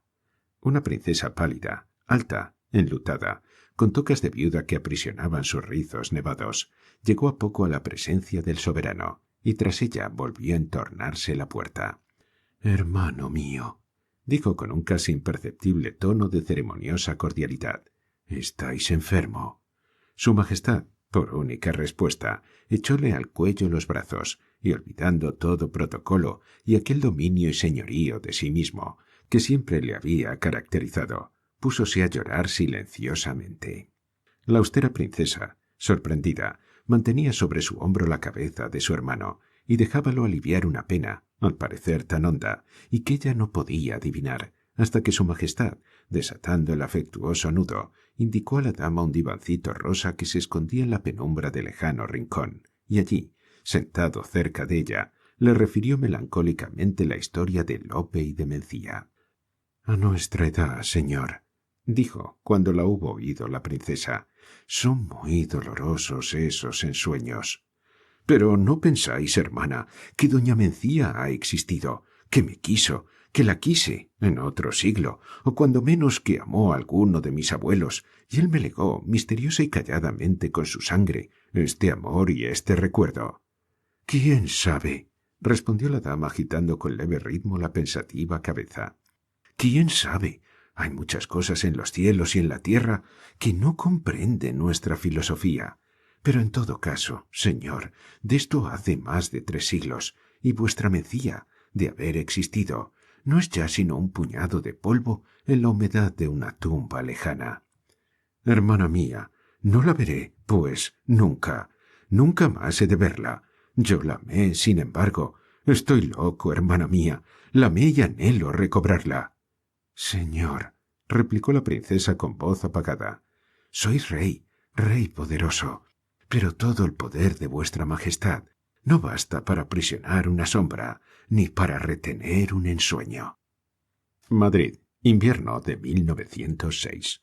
Una princesa pálida, alta, enlutada, con tocas de viuda que aprisionaban sus rizos nevados, llegó a poco a la presencia del soberano y tras ella volvió a entornarse la puerta. «Hermano mío», dijo con un casi imperceptible tono de ceremoniosa cordialidad, «¿estáis enfermo?». Su Majestad, por única respuesta, echóle al cuello los brazos y, olvidando todo protocolo y aquel dominio y señorío de sí mismo que siempre le había caracterizado, púsose a llorar silenciosamente. La austera princesa, sorprendida, mantenía sobre su hombro la cabeza de su hermano y dejábalo aliviar una pena, al parecer tan honda, y que ella no podía adivinar, hasta que su Majestad, desatando el afectuoso nudo, indicó a la dama un divancito rosa que se escondía en la penumbra del lejano rincón, y allí, sentado cerca de ella, le refirió melancólicamente la historia de Lope y de Mencía. «A nuestra edad, señor», dijo cuando la hubo oído la princesa, «son muy dolorosos esos ensueños». «Pero ¿no pensáis, hermana, que doña Mencía ha existido, que me quiso, que la quise en otro siglo, o cuando menos que amó a alguno de mis abuelos, y él me legó, misteriosa y calladamente con su sangre, este amor y este recuerdo?» «¿Quién sabe?», respondió la dama agitando con leve ritmo la pensativa cabeza. «¿Quién sabe? Hay muchas cosas en los cielos y en la tierra que no comprende nuestra filosofía. Pero en todo caso, señor, de esto hace más de 3 siglos, y vuestra Mencía, de haber existido, no es ya sino un puñado de polvo en la humedad de una tumba lejana. Hermana mía, no la veré, pues, nunca, nunca más he de verla. Yo la amé, sin embargo. Estoy loco, hermana mía, la amé y anhelo recobrarla». «Señor», replicó la princesa con voz apagada, «sois rey, rey poderoso, pero todo el poder de vuestra majestad no basta para aprisionar una sombra ni para retener un ensueño». Madrid, invierno de 1906.